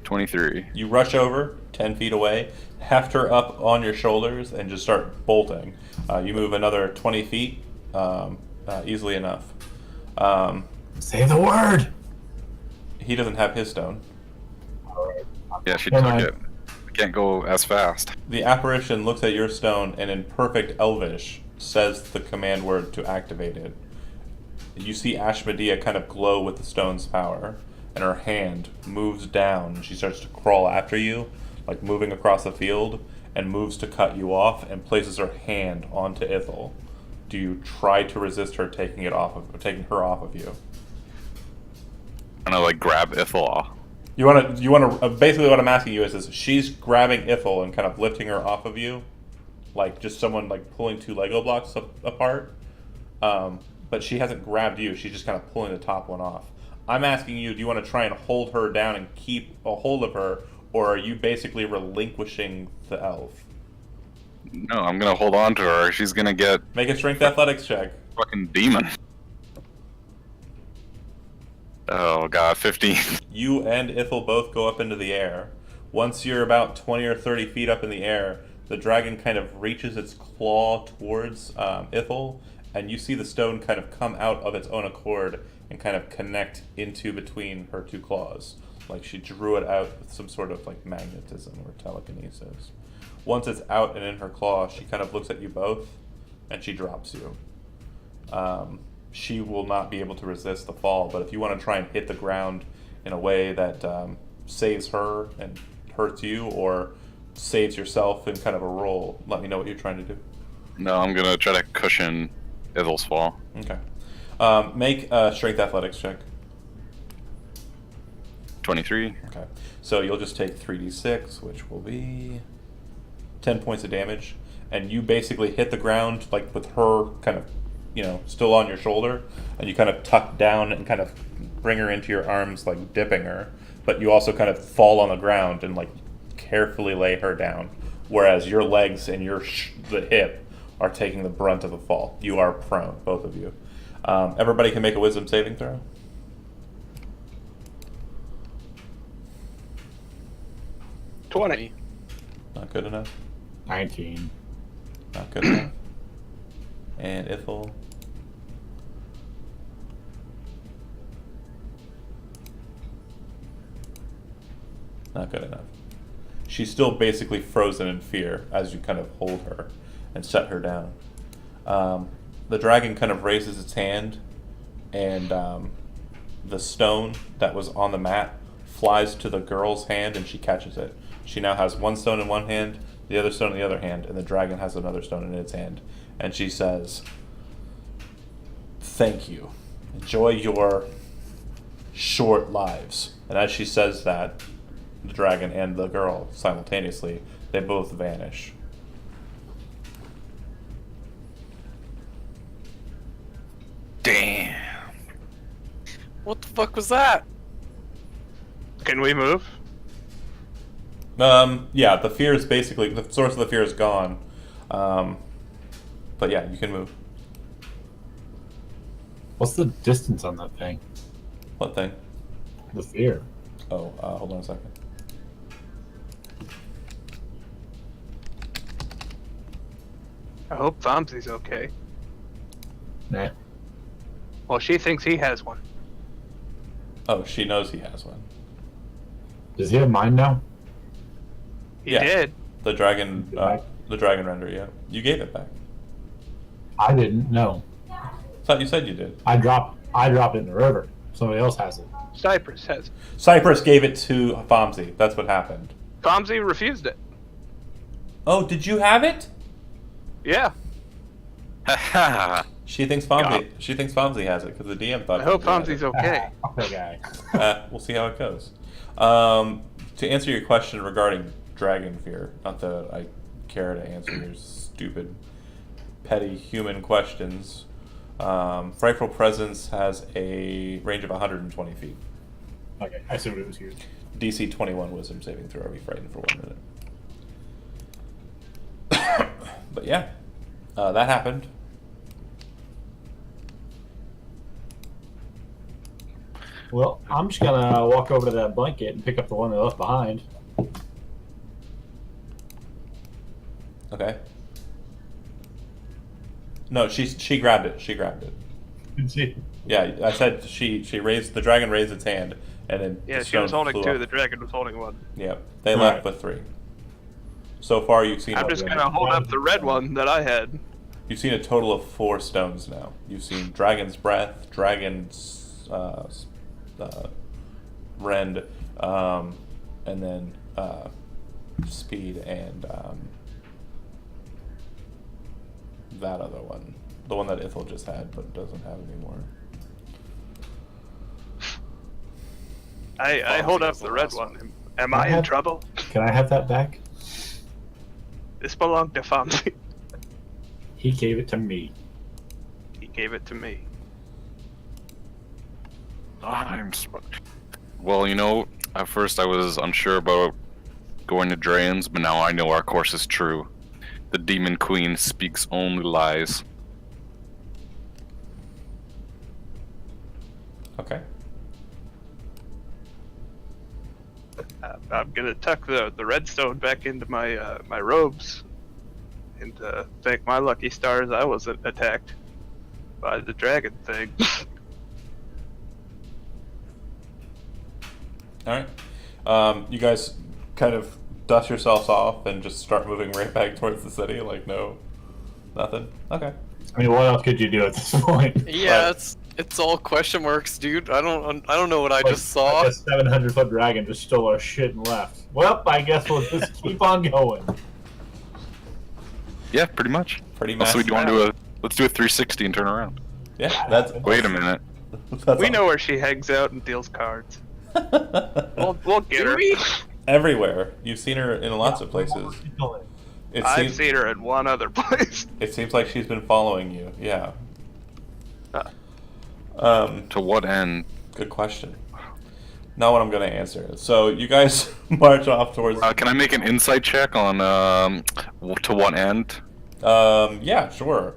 S3: $23.
S1: You rush over 10 feet away, heft her up on your shoulders, and just start bolting. You move another 20 feet, easily enough.
S2: Say the word!
S1: He doesn't have his stone.
S3: Yeah, she took it. I can't go as fast.
S1: The apparition looks at your stone and in perfect Elvish says the command word to activate it, you see Ashmedea kind of glow with the stone's power, and her hand moves down, and she starts to crawl after you, like moving across the field, and moves to cut you off, and places her hand onto Ithel. Do you try to resist her taking her off of you?
S3: And I like grab Ithel off.
S1: You want to. Basically, what I'm asking you is she's grabbing Ithel and kind of lifting her off of you, like just someone like pulling two Lego blocks apart. But she hasn't grabbed you. She's just kind of pulling the top one off. I'm asking you, do you want to try and hold her down and keep a hold of her, or are you basically relinquishing the elf?
S3: No, I'm gonna hold on to her. She's gonna get
S1: Make a strength athletics check.
S3: fucking demon. Oh god, 15.
S1: You and Ithel both go up into the air. Once you're about 20 or 30 feet up in the air, the dragon kind of reaches its claw towards Ithel, and you see the stone kind of come out of its own accord and kind of connect into between her two claws. Like she drew it out with some sort of like magnetism or telekinesis. Once it's out and in her claw, she kind of looks at you both, and she drops you. She will not be able to resist the fall, but if you want to try and hit the ground in a way that saves her and hurts you, or saves yourself in kind of a roll, let me know what you're trying to do.
S3: No, I'm gonna try to cushion Ithel's fall.
S1: Okay. Make a strength athletics check.
S3: 23.
S1: Okay. So you'll just take 3d6, which will be 10 points of damage, and you basically hit the ground like with her kind of, still on your shoulder, and you kind of tuck down and kind of bring her into your arms, like dipping her, but you also kind of fall on the ground and like carefully lay her down, whereas your legs and the hip are taking the brunt of the fall. You are prone, both of you. Everybody can make a wisdom saving throw.
S4: $20.
S1: Not good enough.
S2: 19.
S1: Not good enough. And Ithel. Not good enough. She's still basically frozen in fear as you kind of hold her and set her down. The dragon kind of raises its hand, and the stone that was on the mat flies to the girl's hand, and she catches it. She now has one stone in one hand, the other stone in the other hand, and the dragon has another stone in its hand. And she says, "Thank you. Enjoy your short lives." And as she says that, the dragon and the girl simultaneously, they both vanish.
S3: Damn.
S5: What the fuck was that?
S4: Can we move?
S1: Yeah, the fear is basically, the source of the fear is gone. But yeah, you can move.
S2: What's the distance on that thing?
S1: What thing?
S2: The fear.
S1: Oh, hold on a second.
S4: I hope Vamsi's okay.
S2: Nah.
S4: Well, she thinks he has one.
S1: Oh, she knows he has one.
S2: Does he have mine now?
S4: He
S1: Yeah.
S4: did.
S1: The dragon,
S2: Back?
S1: the dragon render, yeah. You gave it back.
S2: I didn't. No.
S1: Thought you said you did.
S2: I dropped it in the river. Somebody else has it.
S4: Cypress has.
S1: Cypress gave it to Vamsi. That's what happened.
S4: Vamsi refused it.
S1: Oh, did you have it?
S4: Yeah.
S3: Haha.
S1: She thinks Vamsi has it because the DM thought.
S4: I hope
S1: Vamsi had
S4: Vamsi's okay.
S2: Okay, guy.
S1: We'll see how it goes. To answer your question regarding dragon fear, not that I care to answer your stupid, petty human questions. Frightful Presence has a range of 120 feet.
S2: Okay, I assumed it was huge.
S1: DC 21 Wisdom saving throw. Are we frightened for 1 minute? But yeah, that happened.
S2: Well, I'm just gonna walk over to that blanket and pick up the one they left behind.
S1: Okay. No, she grabbed it. She grabbed it.
S2: Did she?
S1: Yeah, I said the dragon raised its hand, and then
S4: Yeah,
S1: the
S4: she was
S1: stone
S4: holding
S1: flew
S4: two.
S1: up.
S4: The dragon was holding one.
S1: Yep, they
S2: Alright.
S1: left with 3. So far, you've seen.
S4: I'm just gonna hold up the red one that I had.
S1: You've seen a total of 4 stones now. You've seen Dragon's Breath, Dragon's Rend, and then Speed, and that other one. The one that Ithel just had, but doesn't have anymore.
S4: I hold up the red one. Am I in trouble?
S2: Can I have that back?
S4: This belonged to Fonzie.
S2: He gave it to me.
S4: He gave it to me.
S3: Well, you know, at first I was unsure about going to Draen's, but now I know our course is true. The Demon Queen speaks only lies.
S1: Okay.
S4: I'm gonna tuck the redstone back into my my robes, and thank my lucky stars I wasn't attacked by the dragon thing.
S1: All right. You guys kind of dust yourselves off and just start moving right back towards the city. Like nothing. Okay.
S2: I mean, what else could you do at this point?
S5: Yeah,
S1: Right.
S5: it's all question marks, dude. I don't know what I just saw.
S2: Like a 700-foot dragon just stole our shit and left. Well, I guess we'll just keep on going.
S3: Yeah, pretty much.
S1: Pretty
S3: Also,
S1: massive.
S3: we want to do let's do a 360 and turn around.
S1: Yeah, that's.
S3: Wait a minute.
S1: That's
S4: We know where she hangs out and deals cards. We'll get
S5: Do
S4: her.
S5: we?
S1: Everywhere. You've seen her in lots of places. It
S4: I've
S1: seems,
S4: seen her in one other place.
S1: it seems like she's been following you. Yeah.
S3: To what end?
S1: Good question. Not what I'm going to answer. So you guys march off towards.
S3: Can I make an insight check on to what end?
S1: Yeah, sure.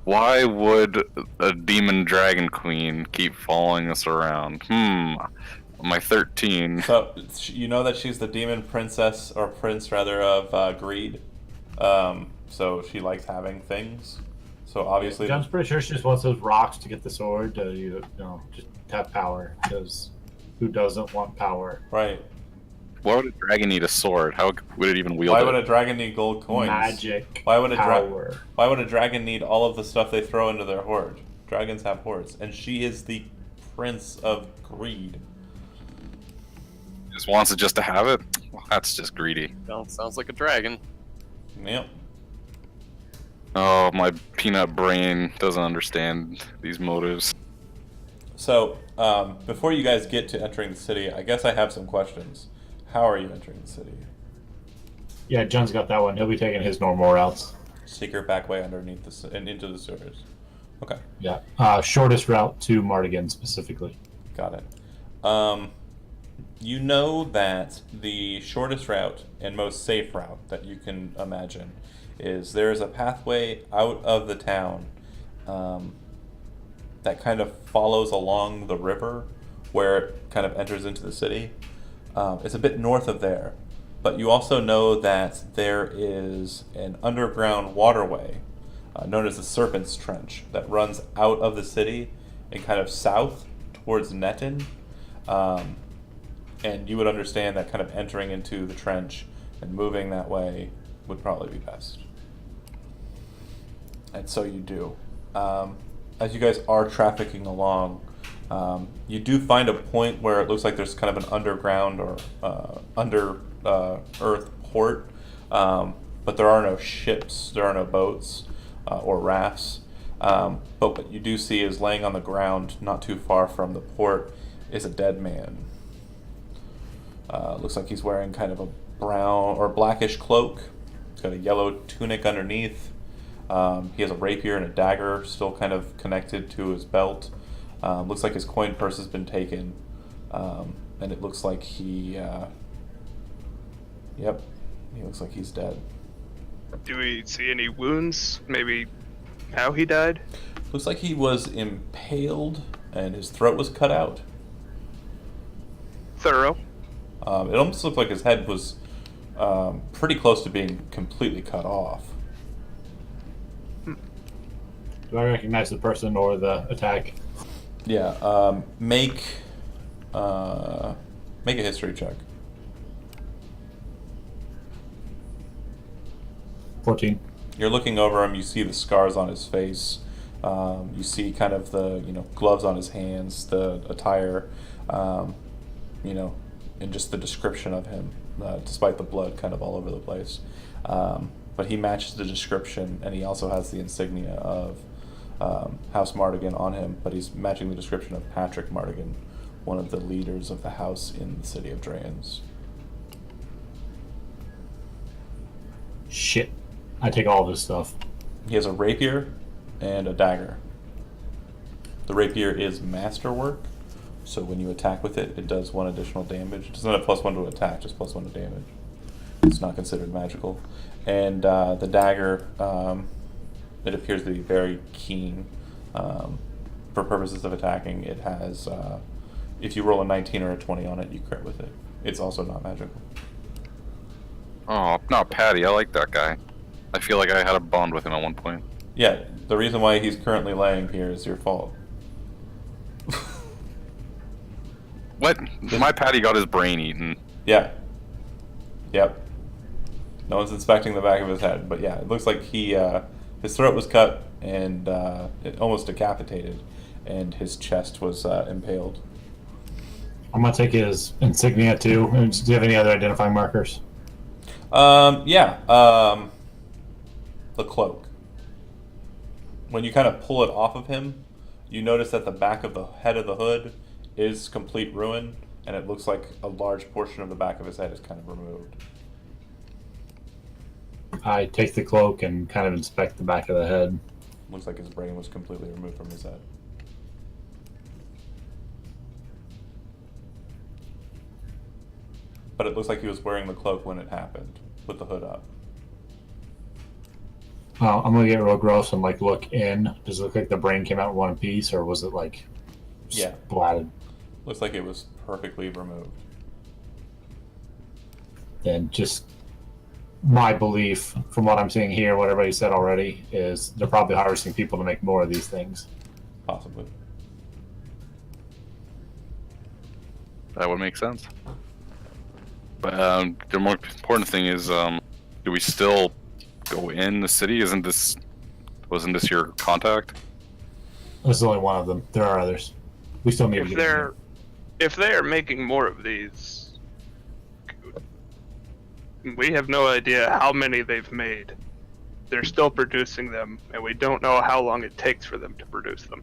S3: Why would a demon dragon queen keep following us around? My 13.
S1: So you know that she's the demon princess, or prince rather, of greed. So she likes having things. So obviously,
S2: John's pretty sure she just wants those rocks to get the sword to, you know, just have power. Because who doesn't want power?
S1: right?
S3: Why would a dragon need a sword? How would it even wield
S1: Why
S3: it?
S1: would a dragon need gold coins?
S2: Magic.
S1: Why would a
S2: power.
S1: Why would a dragon need all of the stuff they throw into their hoard? Dragons have hoards, and she is the prince of greed.
S3: Just wants it just to have it? Well, that's just greedy.
S5: Sounds like a dragon.
S1: Yep.
S3: Oh, my peanut brain doesn't understand these motives.
S1: So, before you guys get to entering the city, I guess I have some questions. How are you entering the city?
S2: Yeah, John's got that one. He'll be taking his normal routes.
S1: Secret back way underneath and into the sewers. Okay,
S2: Yeah. Shortest route to Mardigan specifically.
S1: got it. You know that the shortest route and most safe route that you can imagine is there is a pathway out of the town that kind of follows along the river where it kind of enters into the city. It's a bit north of there, but you also know that there is an underground waterway known as the Serpent's Trench that runs out of the city and kind of south towards Nettin. And you would understand that kind of entering into the trench and moving that way would probably be best. And so you do. As you guys are trafficking along, you do find a point where it looks like there's kind of an underground or under earth port, but there are no ships, there are no boats or rafts. But what you do see is laying on the ground not too far from the port is a dead man. Looks like he's wearing kind of a brown or blackish cloak. He's got a yellow tunic underneath. He has a rapier and a dagger still kind of connected to his belt. Looks like his coin purse has been taken. And it looks like he looks like he's dead.
S4: Do we see any wounds? Maybe how he died?
S1: Looks like he was impaled and his throat was cut out.
S4: Thorough.
S1: It almost looked like his head was pretty close to being completely cut off.
S2: Do I recognize the person or the attack?
S1: Yeah, make a history check.
S2: 14.
S1: You're looking over him. You see the scars on his face. You see kind of the gloves on his hands, the attire, you know, and just the description of him, despite the blood kind of all over the place. But he matches the description, and he also has the insignia of House Mardigan on him. But he's matching the description of Patrick Mardigan, one of the leaders of the house in the city of Drayens.
S2: Shit. I take all of his stuff.
S1: He has a rapier and a dagger. The rapier is masterwork, so when you attack with it, it does 1 additional damage. It doesn't have +1 to attack, just +1 to damage. It's not considered magical. And the dagger, it appears to be very keen. For purposes of attacking, it has, if you roll a 19 or a 20 on it, you crit with it. It's also not magical.
S3: Oh, not Patty. I like that guy. I feel like I had a bond with him at one point.
S1: Yeah, the reason why he's currently laying here is your fault.
S3: What? My Patty got his brain eaten.
S1: Yeah. Yep. No one's inspecting the back of his head, but yeah, it looks like his throat was cut and it almost decapitated, and his chest was impaled.
S2: I'm gonna take his insignia too. And do you have any other identifying markers?
S1: Yeah. The cloak. When you kind of pull it off of him, you notice that the back of the head of the hood is complete ruin, and it looks like a large portion of the back of his head is kind of removed.
S2: I take the cloak and kind of inspect the back of the head.
S1: Looks like his brain was completely removed from his head. But it looks like he was wearing the cloak when it happened, with the hood up.
S2: I'm gonna get real gross and like look in. Does it look like the brain came out in one piece, or was it like splatted?
S1: Looks like it was perfectly removed.
S2: And just my belief, from what I'm seeing here, what everybody said already, is they're probably harvesting people to make more of these things.
S1: Possibly.
S3: That would make sense. But the more important thing is, do we still go in the city? Wasn't this your contact?
S2: This is only one of them. There are others. We still need to get in there.
S4: If they are making more of these, we have no idea how many they've made. They're still producing them, and we don't know how long it takes for them to produce them.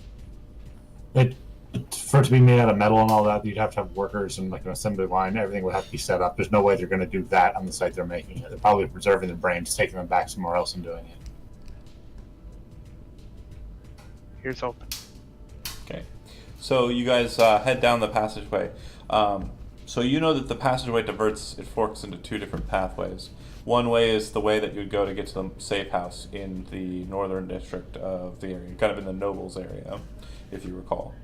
S2: For it to be made out of metal and all that, you'd have to have workers and like an assembly line. Everything would have to be set up. There's no way they're going to do that on the site they're making it. They're probably preserving the brains, taking them back somewhere else and doing it.
S4: Here's hoping.
S1: Okay. So you guys head down the passageway. So you know that the passageway it forks into 2 different pathways. One way is the way that you would go to get to the safe house in the northern district of the area, kind of in the nobles area, if you recall.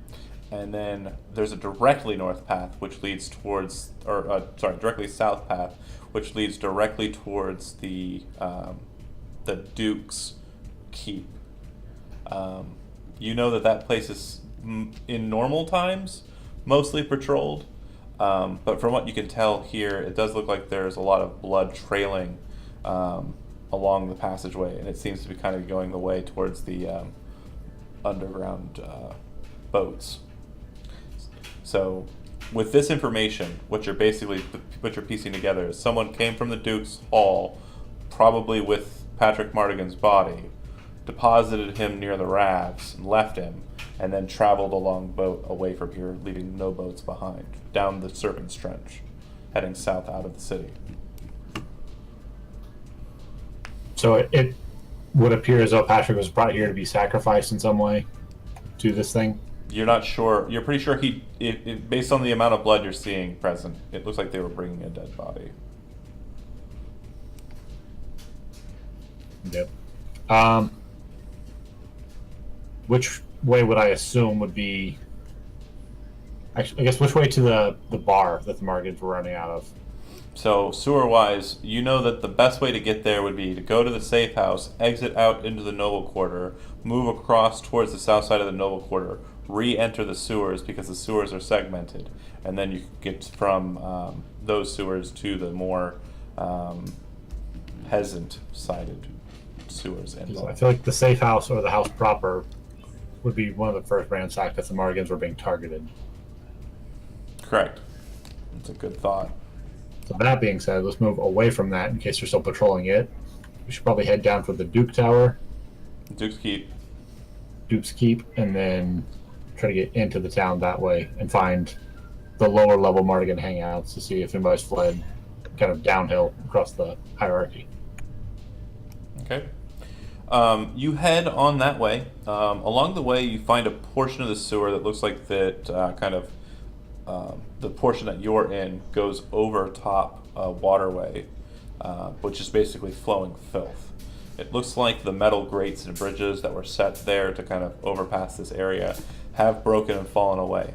S1: And then there's a directly north path, which leads towards, directly south path, which leads directly towards the Duke's keep. You know that place is, in normal times, mostly patrolled. But from what you can tell here, it does look like there's a lot of blood trailing along the passageway, and it seems to be kind of going the way towards the underground boats. So, with this information, what you're piecing together is someone came from the Duke's Hall, probably with Patrick Mardigan's body, deposited him near the rafts, and left him, and then traveled a long boat away from here, leaving no boats behind, down the Serpent's Trench, heading south out of the city.
S2: So it would appear as though Patrick was brought here to be sacrificed in some way to this thing?
S1: You're not sure. You're pretty sure based on the amount of blood you're seeing present, it looks like they were bringing a dead body.
S2: Yep. Which way would I assume would be... Actually, I guess which way to the bar that the Margans were running out of?
S1: So, sewer-wise, you know that the best way to get there would be to go to the safe house, exit out into the noble quarter, move across towards the south side of the noble quarter, re-enter the sewers because the sewers are segmented, and then you get from those sewers to the more peasant-sided sewers
S2: I
S1: involved.
S2: feel like the safe house or the house proper would be one of the first ransacked if the Morgans were being targeted.
S1: Correct. That's a good thought.
S2: So that being said, let's move away from that in case you're still patrolling it. We should probably head down for the Duke Tower,
S1: Duke's Keep.
S2: Duke's Keep, and then try to get into the town that way and find the lower level Mardigan hangouts to see if anybody's fled kind of downhill across the hierarchy.
S1: Okay. You head on that way. Along the way, you find a portion of the sewer that looks like that the portion that you're in goes over top a waterway, which is basically flowing filth. It looks like the metal grates and bridges that were set there to kind of overpass this area have broken and fallen away.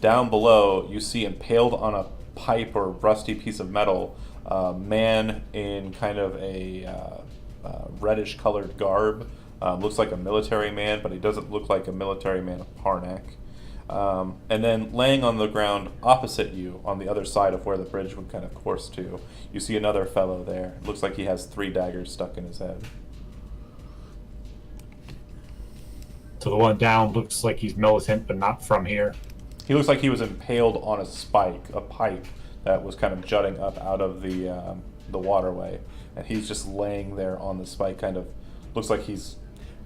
S1: Down below, you see impaled on a pipe or rusty piece of metal, a man in kind of a reddish colored garb. Looks like a military man, but he doesn't look like a military man of Parnak. And then laying on the ground opposite you, on the other side of where the bridge would kind of course to, you see another fellow there. It looks like he has 3 daggers stuck in his head.
S2: So the one down looks like he's militant, but not from here.
S1: He looks like he was impaled on a spike, a pipe that was kind of jutting up out of the waterway, and he's just laying there on the spike. Kind of looks like he's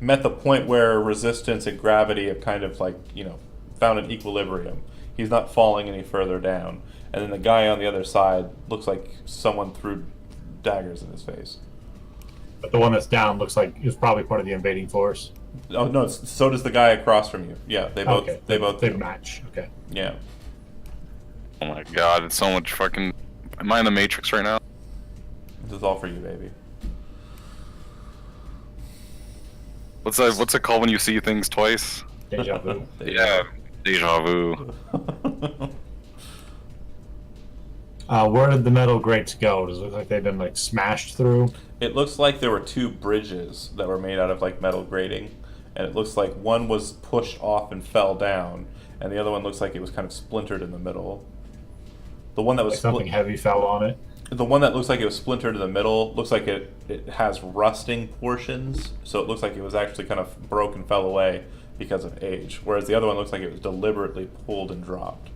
S1: met the point where resistance and gravity have kind of found an equilibrium. He's not falling any further down. And then the guy on the other side looks like someone threw daggers in his face.
S2: But the one that's down looks like he was probably part of the invading force.
S1: Oh no! So does the guy across from you. Yeah, they both.
S2: Okay.
S1: They
S2: match. Okay.
S1: Yeah.
S3: Oh my god, it's so much fucking. Am I in the Matrix right now?
S1: This is all for you, baby.
S3: What's it called when you see things twice?
S2: Deja vu.
S3: Yeah, deja vu.
S2: Where did the metal grates go? Does it look like they've been smashed through?
S1: It looks like there were 2 bridges that were made out of metal grating, and it looks like one was pushed off and fell down, and the other one looks like it was kind of splintered in the middle. The one that was
S2: Something heavy fell on it.
S1: the one that looks like it was splintered in the middle looks like it has rusting portions, so it looks like it was actually kind of broke and fell away because of age, whereas the other one looks like it was deliberately pulled and dropped.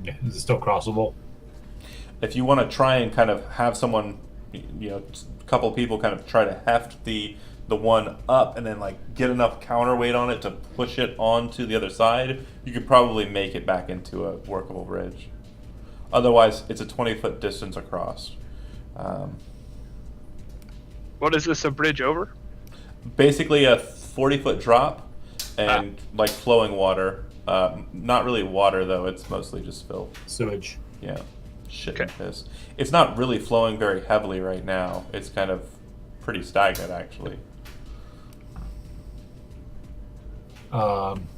S2: Yeah. Is it still crossable?
S1: If you want to try and kind of have someone, a couple people kind of try to heft the one up and then get enough counterweight on it to push it onto the other side, you could probably make it back into a workable bridge. Otherwise, it's a 20-foot distance across.
S4: What is this, a bridge over?
S1: Basically a 40-foot drop and flowing water. Not really water though, it's mostly just filth.
S2: Sewage.
S1: Yeah. Shit
S4: Okay.
S1: and piss. It's not really flowing very heavily right now. It's kind of pretty stagnant actually.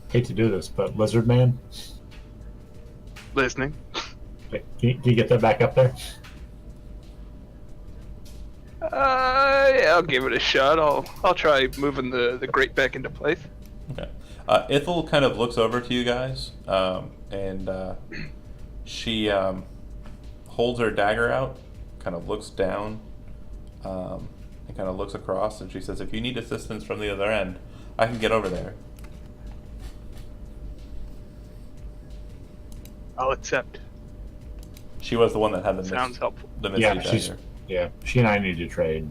S2: Hate to do this, but Lizard Man,
S4: Listening.
S2: can you get that back up there?
S4: Yeah, I'll give it a shot. I'll try moving the grate back into place.
S1: Okay. Ithel kind of looks over to you guys, and she holds her dagger out, kind of looks down, and kind of looks across, and she says, "If you need assistance from the other end, I can get over there."
S4: I'll accept.
S1: She was the one that had the
S4: Sounds helpful.
S1: the misty
S2: Yeah,
S1: dagger.
S2: she and I need to trade.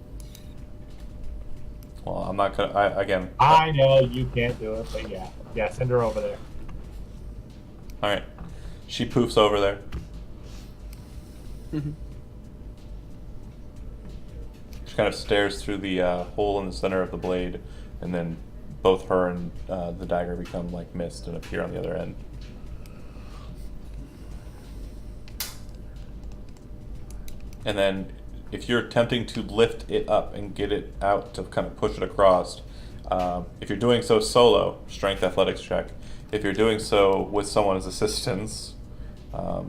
S1: Well, I'm not gonna. Again.
S2: I know you can't do it, but yeah, send her over there.
S1: All right. She poofs over there. She kind of stares through the hole in the center of the blade, and then both her and the dagger become like mist and appear on the other end. And then, if you're attempting to lift it up and get it out to kind of push it across, if you're doing so solo, strength athletics check. If you're doing so with someone's assistance,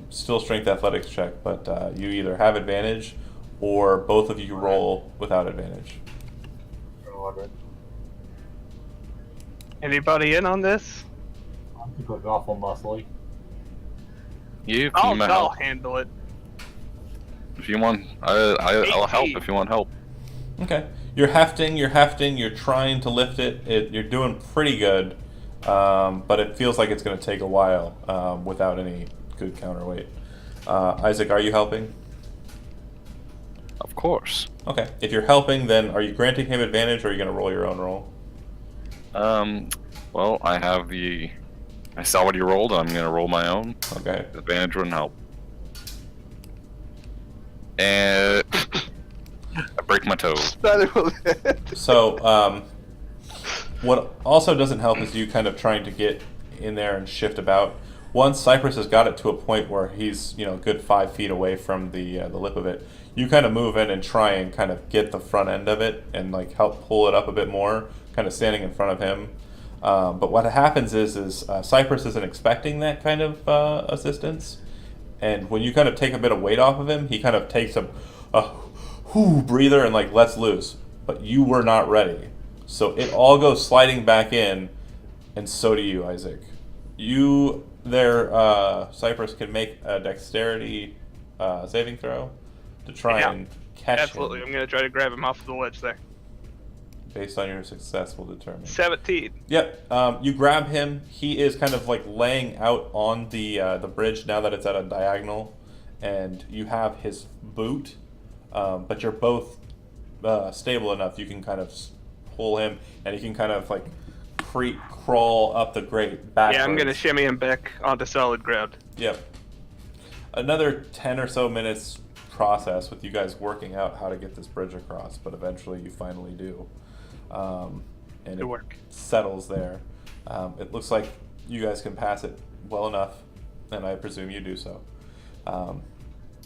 S1: still strength athletics check, but you either have advantage or both of you roll without advantage.
S4: Anybody in on this?
S2: I think look awful muscly.
S3: You,
S4: I'll handle it.
S3: if you want, I'll help if you want help.
S1: Okay. You're hefting, you're trying to lift it. You're doing pretty good, but it feels like it's going to take a while without any good counterweight. Isaac, are you helping?
S3: Of course.
S1: Okay. If you're helping, then are you granting him advantage, or are you going to roll your own roll?
S3: Well, I saw what you rolled. I'm gonna roll my own.
S1: Okay.
S3: Advantage wouldn't help. And I break my toe.
S1: So, what also doesn't help is you kind of trying to get in there and shift about. Once Cypress has got it to a point where he's, a good 5 feet away from the lip of it, you kind of move in and try and kind of get the front end of it and like help pull it up a bit more, kind of standing in front of him. But what happens is Cypress isn't expecting that kind of assistance, and when you kind of take a bit of weight off of him, he kind of takes a breather and like lets loose. But you were not ready, so it all goes sliding back in, and so do you, Isaac. You there, Cypress can make a dexterity saving throw to try and catch
S4: Absolutely,
S1: him.
S4: I'm gonna try to grab him off the ledge there.
S1: Based on your success, will determine.
S4: 17.
S1: Yep. You grab him. He is kind of like laying out on the bridge now that it's at a diagonal, and you have his boot. But you're both stable enough. You can kind of pull him, and he can kind of like crawl up the grate backwards.
S4: Yeah, I'm gonna shimmy him back onto solid ground.
S1: Yep. Another 10 or so minutes process with you guys working out how to get this bridge across, but eventually you finally do. And
S4: Good work.
S1: settles there. It looks like you guys can pass it well enough, and I presume you do so.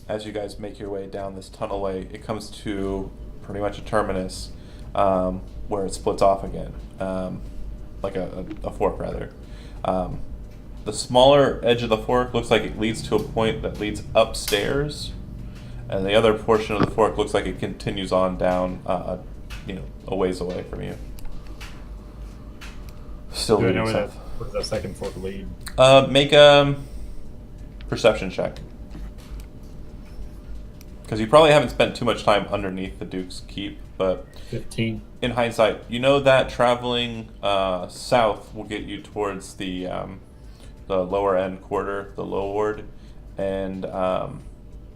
S1: As you guys make your way down this tunnelway, it comes to pretty much a terminus where it splits off again, like a fork rather. The smaller edge of the fork looks like it leads to a point that leads upstairs, and the other portion of the fork looks like it continues on down a ways away from you. Still
S2: Do I
S1: leading
S2: know where
S1: south.
S2: where's that second fork lead?
S1: Make a perception check. Because you probably haven't spent too much time underneath the Duke's Keep, but
S2: 15.
S1: in hindsight, you know that traveling south will get you towards the lower end quarter, the low ward, and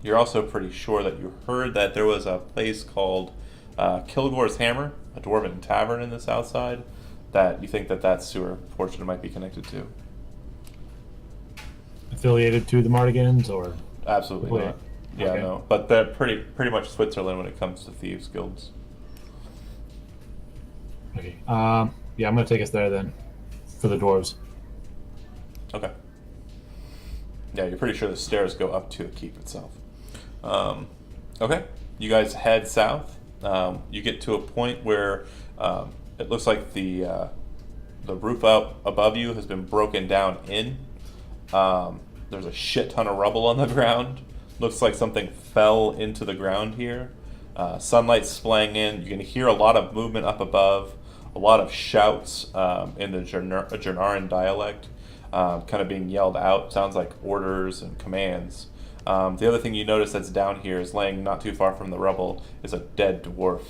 S1: you're also pretty sure that you heard that there was a place called Kilgore's Hammer, a dwarven tavern in the south side, that you think that sewer portion might be connected to.
S2: Affiliated to the Mardigans, or
S1: Absolutely
S2: Wait.
S1: not. Yeah,
S2: Okay.
S1: no. But they're pretty much Switzerland when it comes to thieves guilds.
S2: okay? Yeah, I'm gonna take us there then, for the dwarves.
S1: Okay. Yeah, you're pretty sure the stairs go up to the keep itself. Okay, you guys head south. You get to a point where it looks like the roof up above you has been broken down in. There's a shit ton of rubble on the ground. Looks like something fell into the ground here. Sunlight splaying in. You can hear a lot of movement up above. A lot of shouts in the Jernaran dialect, kind of being yelled out. Sounds like orders and commands. The other thing you notice that's down here is laying not too far from the rubble is a dead dwarf.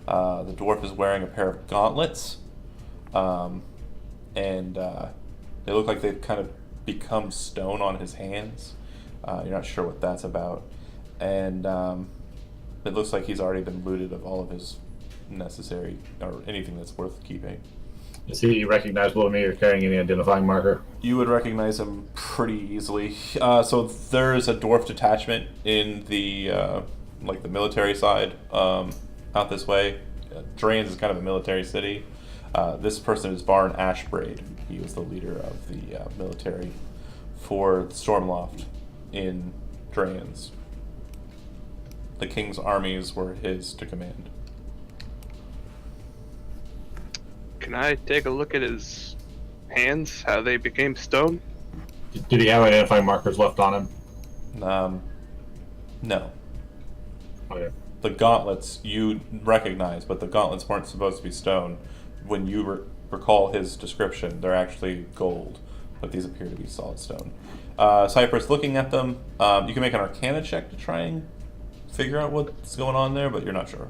S1: The dwarf is wearing a pair of gauntlets, and they look like they've kind of become stone on his hands. You're not sure what that's about. And it looks like he's already been looted of all of his necessary, or anything that's worth keeping.
S2: Is he recognizable to me or carrying any identifying marker?
S1: You would recognize him pretty easily. So there is a dwarf detachment in the the military side out this way. Drains is kind of a military city. This person is Varn Ashbraid. He was the leader of the military for Stormloft in Drains. The king's armies were his to command.
S4: Can I take a look at his hands? How they became stone?
S2: Did he have identifying markers left on him?
S1: No.
S2: Okay.
S1: The gauntlets you recognize, but the gauntlets weren't supposed to be stone. When you recall his description, they're actually gold, but these appear to be solid stone. Cypress, looking at them, you can make an Arcana check to try and figure out what's going on there, but you're not sure.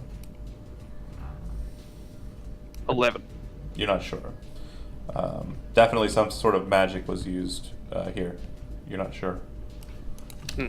S4: 11.
S1: You're not sure. Definitely some sort of magic was used here. You're not sure.
S4: Hmm.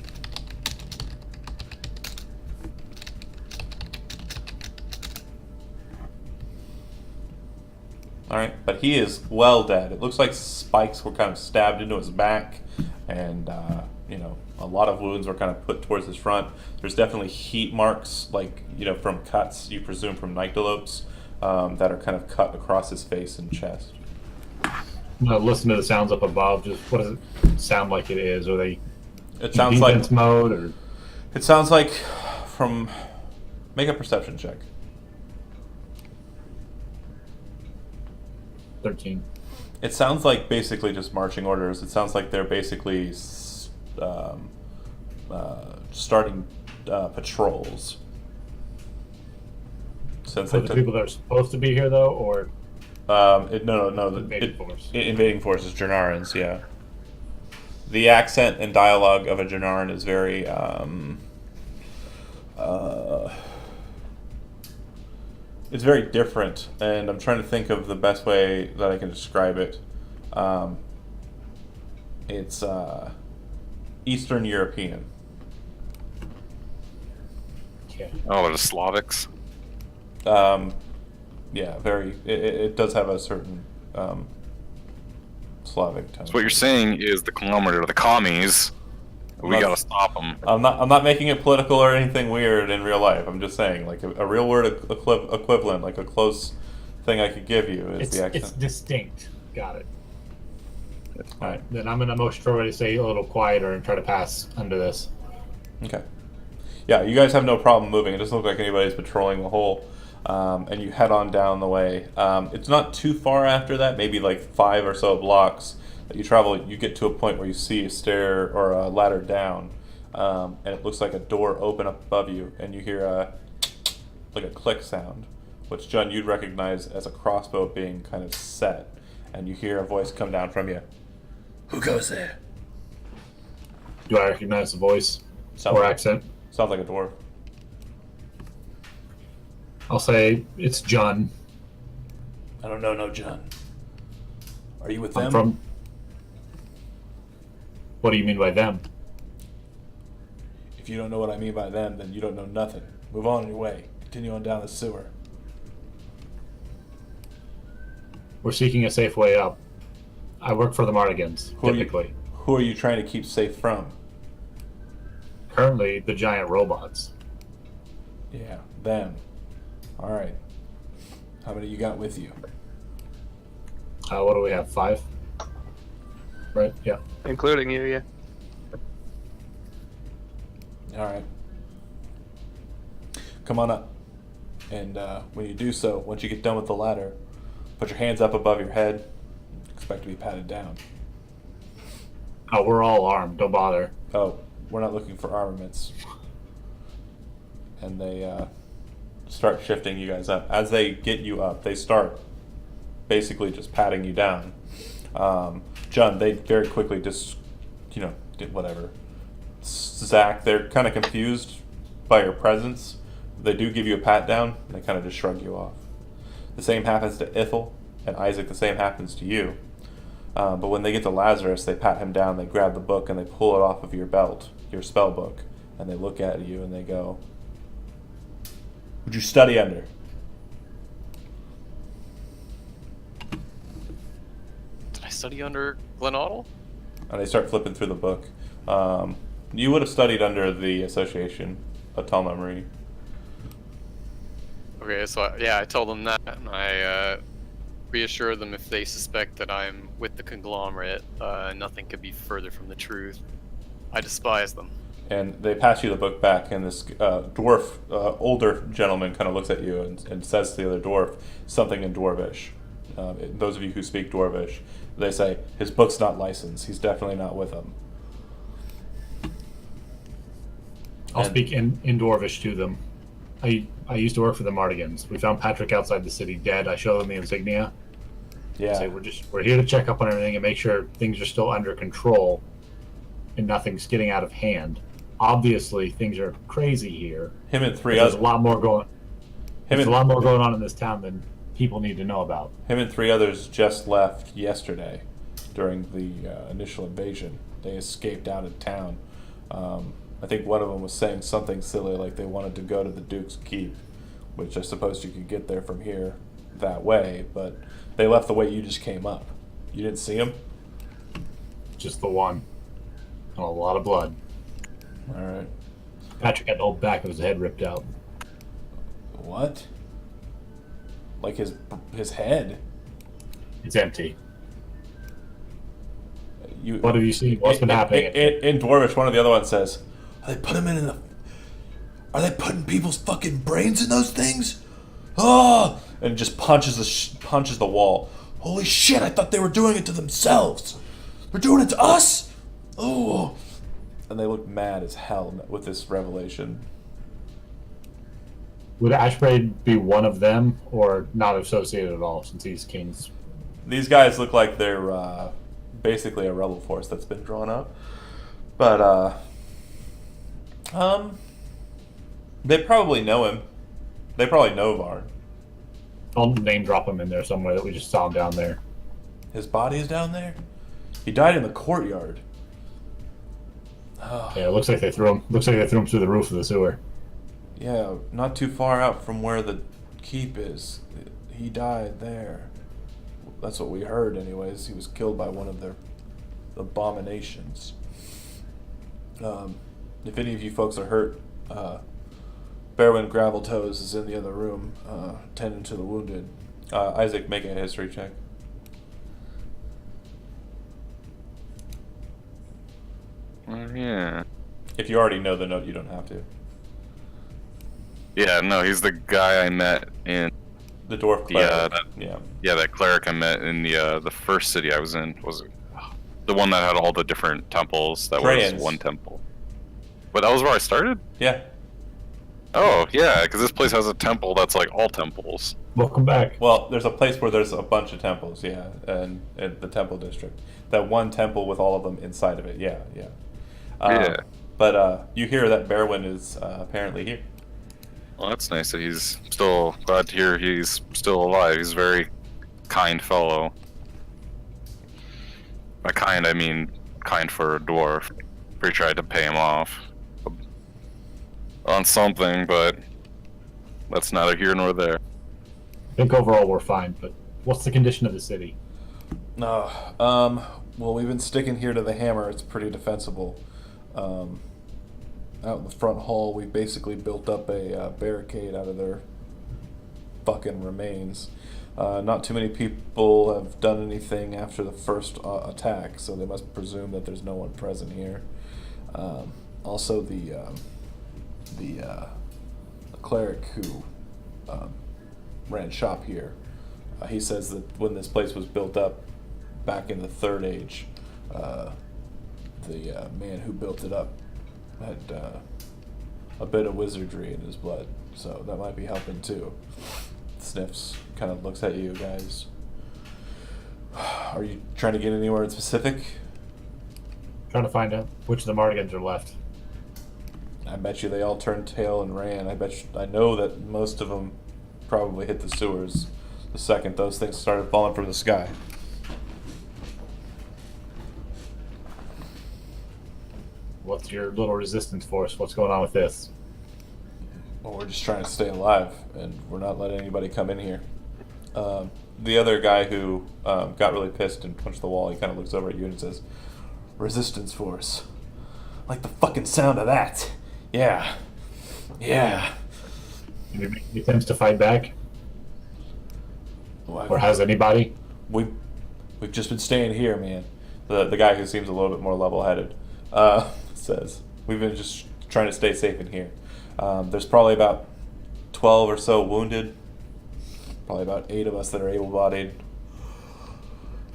S1: Alright, but he is well dead. It looks like spikes were kind of stabbed into his back, and, a lot of wounds were kind of put towards his front. There's definitely heat marks, like, from cuts, you presume from nyctalopes, that are kind of cut across his face and chest.
S2: I'm gonna listen to the sounds up above. Just what does it sound like it is? Are they
S1: It sounds
S2: in
S1: like
S2: defense mode or
S1: it sounds like from make a perception check.
S2: 13?
S1: It sounds like basically just marching orders. It sounds like they're basically starting patrols. Since
S2: For
S1: they
S2: the people that are supposed to be here, though, or
S1: no.
S2: invading force?
S1: Invading force is Janarans, yeah. The accent and dialogue of a Janaran is very it's very different, and I'm trying to think of the best way that I can describe it. It's Eastern European.
S2: Okay.
S3: Oh, they're the Slavics.
S1: Yeah, very. It does have a certain Slavic tone.
S3: So what you're saying is the conglomerate are the commies. We gotta stop them.
S1: I'm not making it political or anything weird in real life. I'm just saying, like a real word equivalent, like a close thing I could give you is the accent.
S2: It's distinct. Got it.
S1: All right.
S2: Then I'm gonna motion for everybody to stay a little quieter and try to pass under this.
S1: Okay. Yeah, you guys have no problem moving. It doesn't look like anybody's patrolling the hole. And you head on down the way. It's not too far after that, maybe like 5 or so blocks that you travel. You get to a point where you see a stair or a ladder down, and it looks like a door open up above you, and you hear like a click sound, which John you'd recognize as a crossbow being kind of set, and you hear a voice come down from you. Who goes there?
S2: Do I recognize the voice
S1: Sounds
S2: or
S1: like,
S2: accent?
S1: sounds like a dwarf.
S2: I'll say it's John.
S1: I don't know, no John. Are you with them?
S2: I'm from. What do you mean by them?
S1: If you don't know what I mean by them, then you don't know nothing. Move on your way. Continue on down the sewer.
S2: We're seeking a safe way up. I work for the Mardigans,
S1: Who are you-
S2: typically.
S1: Who are you trying to keep safe from?
S2: Currently, the giant robots.
S1: Yeah, them. All right. How many you got with you?
S2: What do we have? 5? Right? Yeah.
S4: Including you, yeah.
S1: All right. Come on up. And when you do so, once you get done with the ladder, put your hands up above your head. Expect to be patted down.
S2: Oh, we're all armed. Don't bother.
S1: Oh, we're not looking for armaments. And they start shifting you guys up. As they get you up, they start basically just patting you down. John, they very quickly just, did whatever. Zach, they're kind of confused by your presence. They do give you a pat down, and they kind of just shrug you off. The same happens to Ithel, and Isaac, the same happens to you. But when they get to Lazarus, they pat him down, they grab the book, and they pull it off of your belt, your spell book, and they look at you and they go, "Would you study under?"
S5: Did I study under Glenottle?
S1: And they start flipping through the book. You would have studied under the Association, Atalna Marie.
S5: Okay, so I told them that, and I reassure them if they suspect that I'm with the conglomerate, nothing could be further from the truth. I despise them.
S1: And they pass you the book back, and this dwarf, older gentleman kind of looks at you and says to the other dwarf something in Dwarvish. Those of you who speak Dwarvish, they say, his book's not licensed. He's definitely not with them.
S2: I'll speak in Dwarvish to them. I used to work for the Mardigans. We found Patrick outside the city dead. I show them the insignia.
S1: Yeah.
S2: Say we're here to check up on everything and make sure things are still under control and nothing's getting out of hand. Obviously, things are crazy here.
S1: Him and three
S2: There's
S1: others.
S2: a lot more going. There's a lot more going on in this town than people need to know about?
S1: Him and 3 others just left yesterday during the initial invasion. They escaped out of town. I think one of them was saying something silly like they wanted to go to the Duke's Keep, which I suppose you could get there from here that way, but they left the way you just came up. You didn't see them?
S2: Just the one. And a lot of blood.
S1: All right.
S2: Patrick had the whole back of his head ripped out.
S1: What? Like his head?
S2: It's empty.
S1: You,
S2: What have you seen? What's been happening?
S1: In Dwarvish, one of the other ones says, "Are they putting them in the? Are they putting people's fucking brains in those things? Oh!" And just punches the wall. Holy shit! I thought they were doing it to themselves. They're doing it to us. Oh! And they look mad as hell with this revelation.
S2: Would Ashbraid be one of them, or not associated at all, since he's kings?
S1: These guys look like they're basically a rebel force that's been drawn up, but they probably know him. They probably know Varn.
S2: I'll name drop him in there somewhere that we just saw him down there.
S1: His body is down there. He died in the courtyard. Oh.
S2: Yeah, it looks like they threw him. Looks like they threw him through the roof of the sewer.
S1: Yeah, not too far out from where the keep is. He died there. That's what we heard, anyways. He was killed by one of their abominations. If any of you folks are hurt, Berwyn Graveltoes is in the other room, tending to the wounded. Isaac, make a history check.
S3: Yeah.
S1: If you already know the note, you don't have to.
S3: Yeah, no, he's the guy I met in
S1: The dwarf cleric.
S3: yeah, that cleric I met in the first city I was in. Was the one that had all the different temples. That
S1: Trans.
S3: was one temple. But that was where I started?
S1: Yeah.
S3: Oh, yeah, because this place has a temple that's like all temples.
S2: Welcome back.
S1: Well, there's a place where there's a bunch of temples, yeah, and in the temple district. That one temple with all of them inside of it, yeah.
S3: Yeah.
S1: But you hear that Berwyn is apparently here.
S3: Well, that's nice that he's still, glad to hear he's still alive. He's a very kind fellow. By kind, I mean kind for a dwarf. We tried to pay him off on something, but that's neither here nor there.
S2: I think overall we're fine, but what's the condition of the city?
S1: Well, we've been sticking here to the hammer. It's pretty defensible. Out in the front hall, we basically built up a barricade out of their fucking remains. Not too many people have done anything after the first attack, so they must presume that there's no one present here. Also, the cleric who ran shop here, he says that when this place was built up back in the Third Age, the man who built it up had a bit of wizardry in his blood, so that might be helping too. Sniffs, kind of looks at you guys. Are you trying to get anywhere in specific?
S2: Trying to find out which of the Mardigans are left.
S1: I bet you they all turned tail and ran. I know that most of them probably hit the sewers the second those things started falling from the sky.
S2: What's your little resistance force? What's going on with this?
S1: Well, we're just trying to stay alive, and we're not letting anybody come in here. The other guy who got really pissed and punched the wall, he kind of looks over at you and says, "Resistance force. Like the fucking sound of that. Yeah.
S2: He attempts to fight back?
S1: Well,
S2: Or has anybody?
S1: We've just been staying here, man." The guy who seems a little bit more level-headed says, "We've been just trying to stay safe in here. There's probably about 12 or so wounded. Probably about 8 of us that are able-bodied.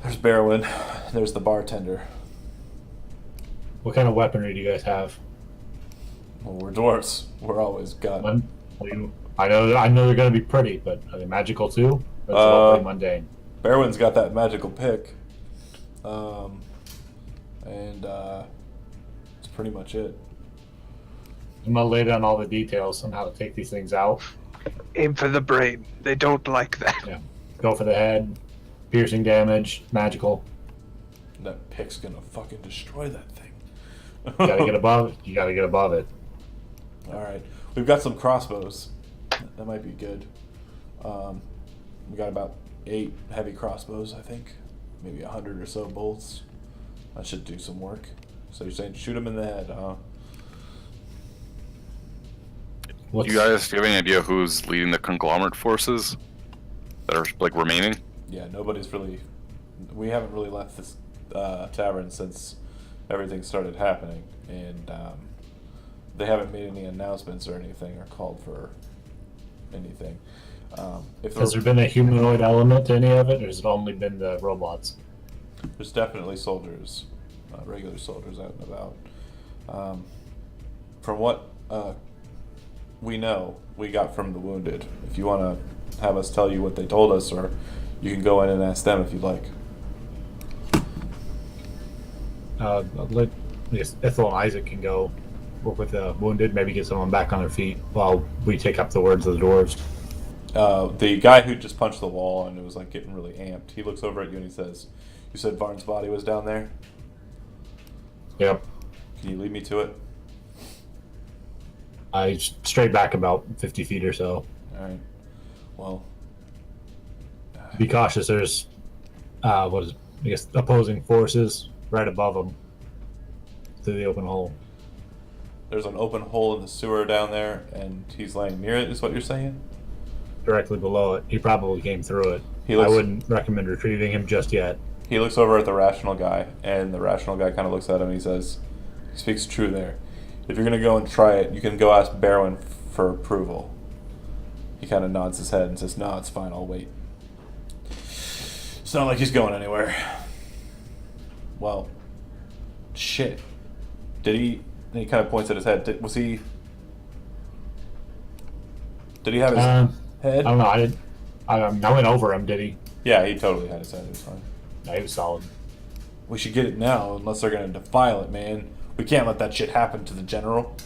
S1: There's Berwyn. There's the bartender.
S2: What kind of weaponry do you guys have?
S1: Well, we're dwarves. We're always got..."
S2: I know they're going to be pretty, but are they magical too? Or is it all pretty mundane?
S1: Berwyn's got that magical pick. And that's pretty much it.
S2: I'm going to lay down all the details on how to take these things out.
S4: Aim for the brain. They don't like that.
S2: Yeah. Go for the head. Piercing damage. Magical.
S1: That pick's gonna fucking destroy that thing.
S2: You gotta get above. You gotta get above it.
S1: All right, we've got some crossbows. That might be good. We got about 8 heavy crossbows, I think. Maybe 100 or so bolts. That should do some work. So you're saying shoot him in the head, huh?
S3: Do you guys have any idea who's leading the conglomerate forces that are like remaining?
S1: Yeah, nobody's really. We haven't really left this tavern since everything started happening, and they haven't made any announcements or anything or called for anything.
S2: Has there been a humanoid element to any of it, or has it only been the robots?
S1: There's definitely soldiers, regular soldiers out and about. From what we know, we got from the wounded. If you want to have us tell you what they told us, or you can go in and ask them if you'd like.
S2: I guess Ethel and Isaac can go work with the wounded, maybe get someone back on their feet while we take up the words of the dwarves.
S1: The guy who just punched the wall and it was like getting really amped, he looks over at you and he says, "You said Varn's body was down there?
S2: Yep.
S1: Can you lead me to it?"
S2: I strayed back about 50 feet or so.
S1: Alright. Well,
S2: Be cautious. There's, opposing forces right above them through the open hole.
S1: there's an open hole in the sewer down there and he's laying near it, is what you're saying?
S2: Directly below it. He probably came through it.
S1: He
S2: I
S1: looks-
S2: wouldn't recommend retrieving him just yet.
S1: He looks over at the rational guy, and the rational guy kind of looks at him and he says, he speaks true there. If you're going to go and try it, you can go ask Barwin for approval. He kind of nods his head and says, "No, it's fine, I'll wait." It's not like he's going anywhere. Well, shit. Did he... And he kind of points at his head. Did he have his head?
S2: I don't know. I went over him, did he?
S1: Yeah, he totally had his head. It was fine.
S2: No, he was solid.
S1: We should get it now, unless they're going to defile it, man. We can't let that shit happen to the general.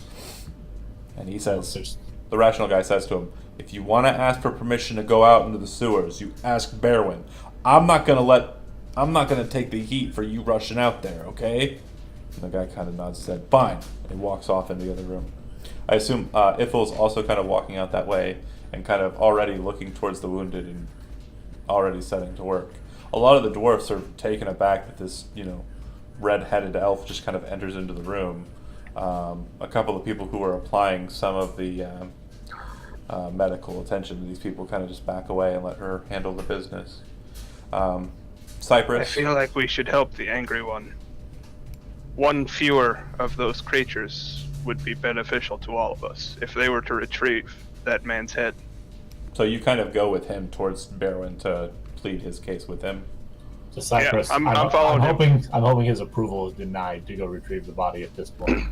S1: And he says, the rational guy says to him, "If you want to ask for permission to go out into the sewers, you ask Barwin. I'm not going to take the heat for you rushing out there, okay?" And the guy kind of nods his head, "Fine." And he walks off into the other room. I assume Ithel's also kind of walking out that way and kind of already looking towards the wounded and already setting to work. A lot of the dwarfs are taken aback that this, red-headed elf just kind of enters into the room. A couple of people who are applying some of the medical attention to these people kind of just back away and let her handle the business.
S4: I
S1: Cypress.
S4: feel like we should help the angry one. One fewer of those creatures would be beneficial to all of us if they were to retrieve that man's head.
S1: So you kind of go with him towards Barwin to plead his case with him.
S2: So Cypress,
S4: I'm following him.
S2: I'm hoping his approval is denied to go retrieve the body at this point.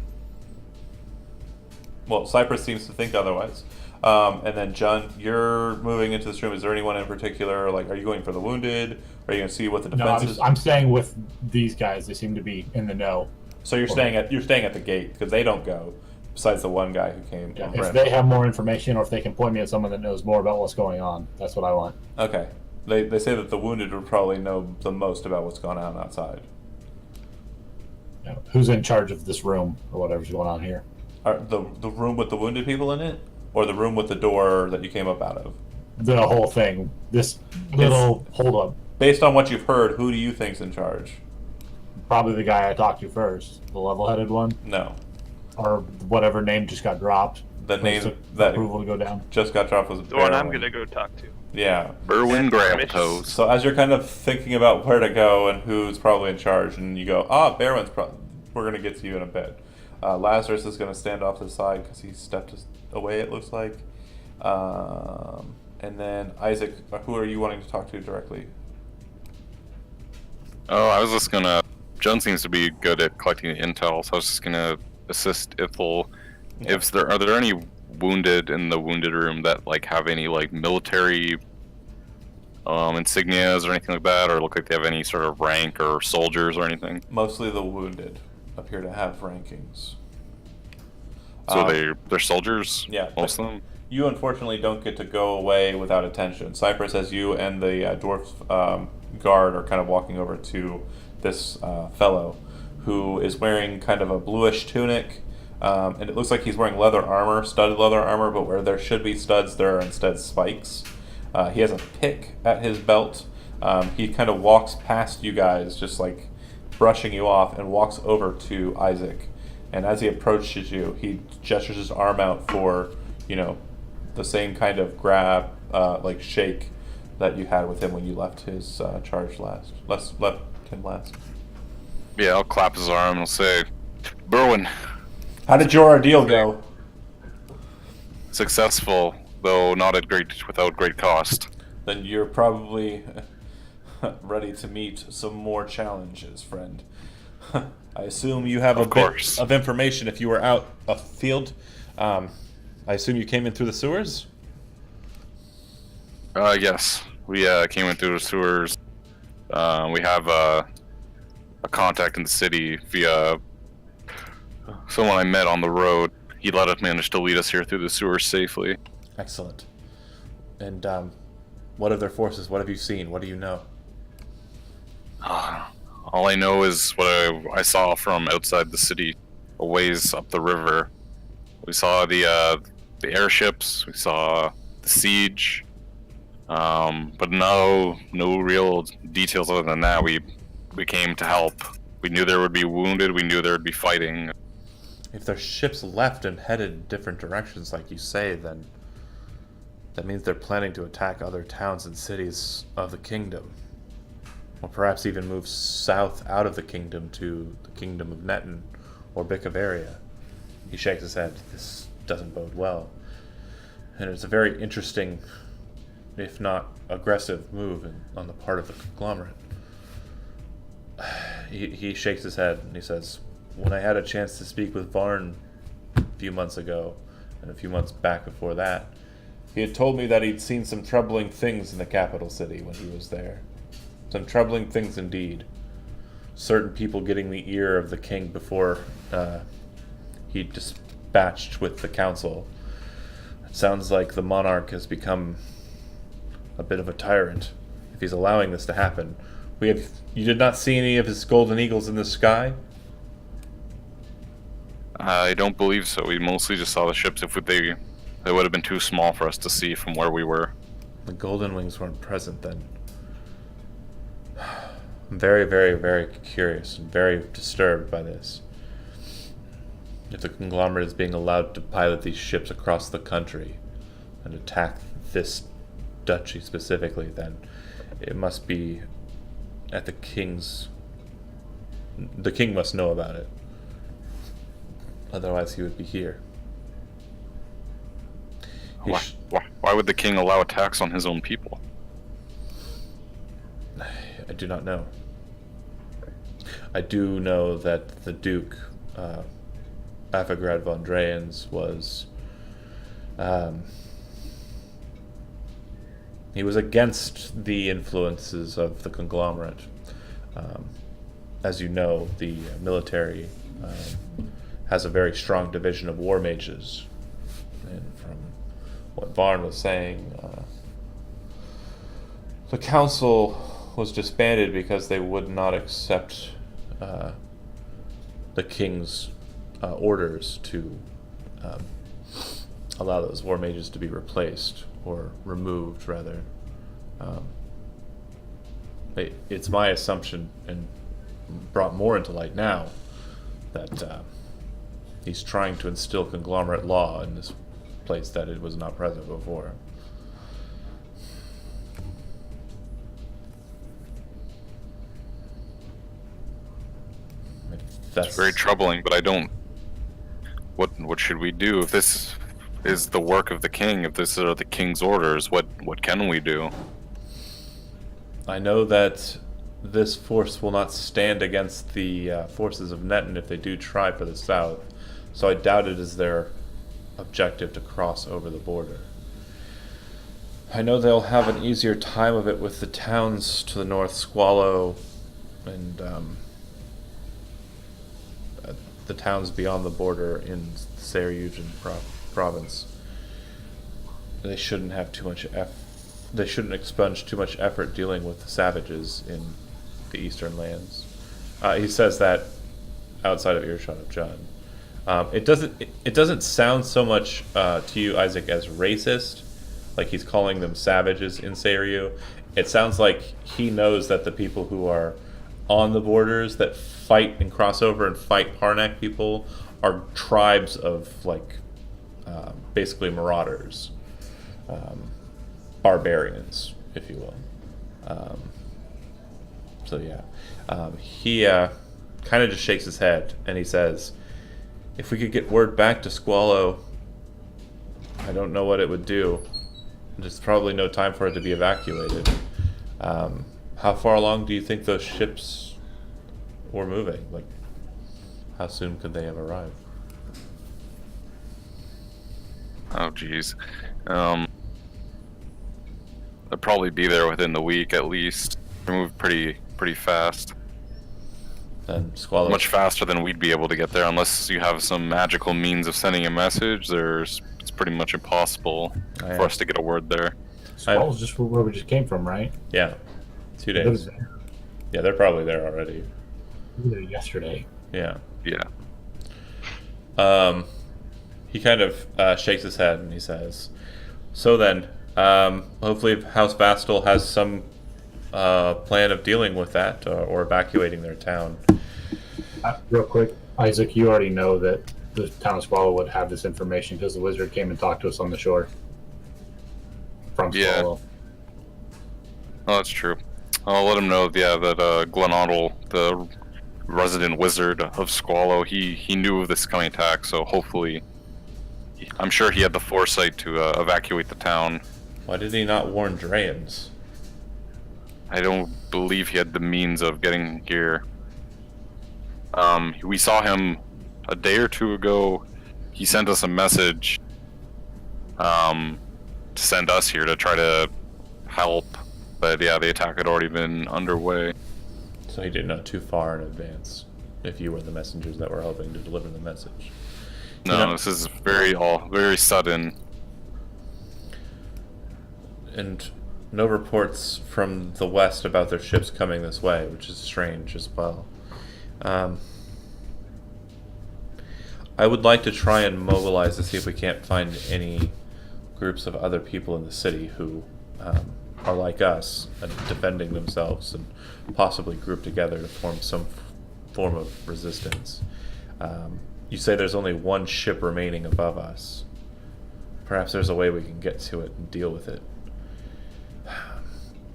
S1: Well, Cypress seems to think otherwise. And then, John, you're moving into this room. Is there anyone in particular? Like, are you going for the wounded? Are you going to see what the
S2: No,
S1: defense is?
S2: I'm staying with these guys. They seem to be in the know.
S1: So you're staying at the gate because they don't go. Besides the one guy who came.
S2: Yeah, if they have more information, or if they can point me at someone that knows more about what's going on, that's what I want.
S1: Okay. They say that the wounded would probably know the most about what's going on outside.
S2: Yeah, who's in charge of this room or whatever's going on here?
S1: The room with the wounded people in it, or the room with the door that you came up out of?
S2: The whole thing. This little hold up.
S1: Based on what you've heard, who do you think's in charge?
S2: Probably the guy I talked to first, the level-headed one,
S1: No.
S2: or whatever name just got dropped.
S1: The name
S2: Took
S1: that
S2: approval to go down.
S1: just got dropped was
S4: The one I'm
S1: Barwin.
S4: gonna go talk to.
S1: Yeah.
S3: Berwin
S4: Yeah,
S3: Graveltoes.
S1: So as you're kind of thinking about where to go and who's probably in charge, and you go, Barwin's we're going to get to you in a bit. Lazarus is going to stand off to the side because he stepped away, it looks like. And then Isaac, who are you wanting to talk to directly?
S3: Oh, I was just gonna. John seems to be good at collecting intel, so I was just gonna assist Ithel.
S1: Yeah.
S3: Are there any wounded in the wounded room that like have any like military insignias or anything like that, or look like they have any sort of rank or soldiers or anything?
S1: Mostly the wounded appear to have rankings.
S3: So they're soldiers.
S1: Yeah.
S3: Most of them.
S1: You unfortunately don't get to go away without attention. Cypress, as you and the dwarf guard are kind of walking over to this fellow who is wearing kind of a bluish tunic, and it looks like he's wearing leather armor, studded leather armor, but where there should be studs, there are instead spikes. He has a pick at his belt. He kind of walks past you guys, just like brushing you off, and walks over to Isaac. And as he approaches you, he gestures his arm out for, the same kind of grab, like shake that you had with him when you left his charge left him last.
S3: Yeah, I'll clap his arm and I'll say, Berwin,
S1: How did your ordeal go?
S3: successful, though not without great cost.
S1: Then you're probably ready to meet some more challenges, friend. I assume you have
S3: Of
S1: a
S3: course.
S1: bit of information if you were out afield. I assume you came in through the sewers?
S3: Yes, we came in through the sewers. We have a contact in the city via someone I met on the road. He managed to lead us here through the sewers safely.
S1: Excellent. And what of their forces? What have you seen? What do you know?
S3: All I know is what I saw from outside the city, a ways up the river. We saw the airships. We saw the siege. But no real details other than that. We came to help. We knew there would be wounded. We knew there would be fighting.
S1: If their ships left and headed in different directions, like you say, then that means they're planning to attack other towns and cities of the kingdom. Or perhaps even move south out of the kingdom to the kingdom of Netton or Bicavaria. He shakes his head. This doesn't bode well. And it's a very interesting, if not aggressive, move on the part of the conglomerate. He shakes his head and he says, when I had a chance to speak with Varn a few months ago, and a few months back before that, he had told me that he'd seen some troubling things in the capital city when he was there. Some troubling things indeed. Certain people getting the ear of the king before he dispatched with the council. It sounds like the monarch has become a bit of a tyrant, if he's allowing this to happen. You did not see any of his golden eagles in the sky?
S3: I don't believe so. We mostly just saw the ships. They would have been too small for us to see from where we were.
S1: The golden wings weren't present then. I'm very, very, very curious and very disturbed by this. If the conglomerate is being allowed to pilot these ships across the country and attack this duchy specifically, then it must be at the king's... The king must know about it. Otherwise he would be here.
S3: Why would the king allow attacks on his own people?
S1: I do not know. I do know that the Duke, Afagrad von Dreyens, was... he was against the influences of the conglomerate. As you know, the military has a very strong division of war mages. And from what Varn was saying, the council was disbanded because they would not accept the king's orders to allow those war mages to be replaced, or removed, rather. It's my assumption, and brought more into light now, that he's trying to instill conglomerate law in this place that it was not present before.
S3: It's very troubling, but I don't... What should we do? If this is the work of the king, if this are the king's orders, what can we do?
S1: I know that this force will not stand against the forces of Netton if they do try for the south, so I doubt it is their objective to cross over the border. I know they'll have an easier time of it with the towns to the north, Squallow, and the towns beyond the border in Saryujan province. they shouldn't have too much they shouldn't expunge too much effort dealing with the savages in the eastern lands. He says that outside of earshot of John. It doesn't sound so much to you, Isaac, as racist, like he's calling them savages in Seiryu. It sounds like he knows that the people who are on the borders that fight and cross over and fight Harnack people are tribes of basically marauders, barbarians, if you will. He kind of just shakes his head and he says, if we could get word back to Squallow, I don't know what it would do. There's probably no time for it to be evacuated. How far along do you think those ships were moving? Like, how soon could they have arrived?
S3: Oh, geez. They'll probably be there within the week at least. They move pretty fast.
S1: Then Squallow...
S3: Much faster than we'd be able to get there, unless you have some magical means of sending a message. It's pretty much impossible for us to get a word there.
S2: Squall's just where we just came from, right?
S1: Yeah. 2
S2: It was
S1: days.
S2: there.
S1: Yeah, they're probably there already.
S2: We were there yesterday.
S1: Yeah.
S3: Yeah.
S1: He kind of shakes his head and he says, so then, hopefully House Vastal has some plan of dealing with that or evacuating their town.
S2: Real quick, Isaac, you already know that the town of Squallow would have this information because the wizard came and talked to us on the shore. From Squallow.
S3: Oh, that's true. I'll let him know, that Glenottle, the resident wizard of Squallow, he knew of this coming attack, so hopefully, I'm sure he had the foresight to evacuate the town.
S1: Why did he not warn Drayans?
S3: I don't believe he had the means of getting here. We saw him a day or two ago. He sent us a message to send us here to try to help. But yeah, the attack had already been underway.
S1: So he didn't know too far in advance if you were the messengers that were helping to deliver the message.
S3: No, this is very sudden.
S1: And no reports from the west about their ships coming this way, which is strange as well. I would like to try and mobilize to see if we can't find any groups of other people in the city who are like us and defending themselves and possibly group together to form some form of resistance. You say there's only one ship remaining above us. Perhaps there's a way we can get to it and deal with it.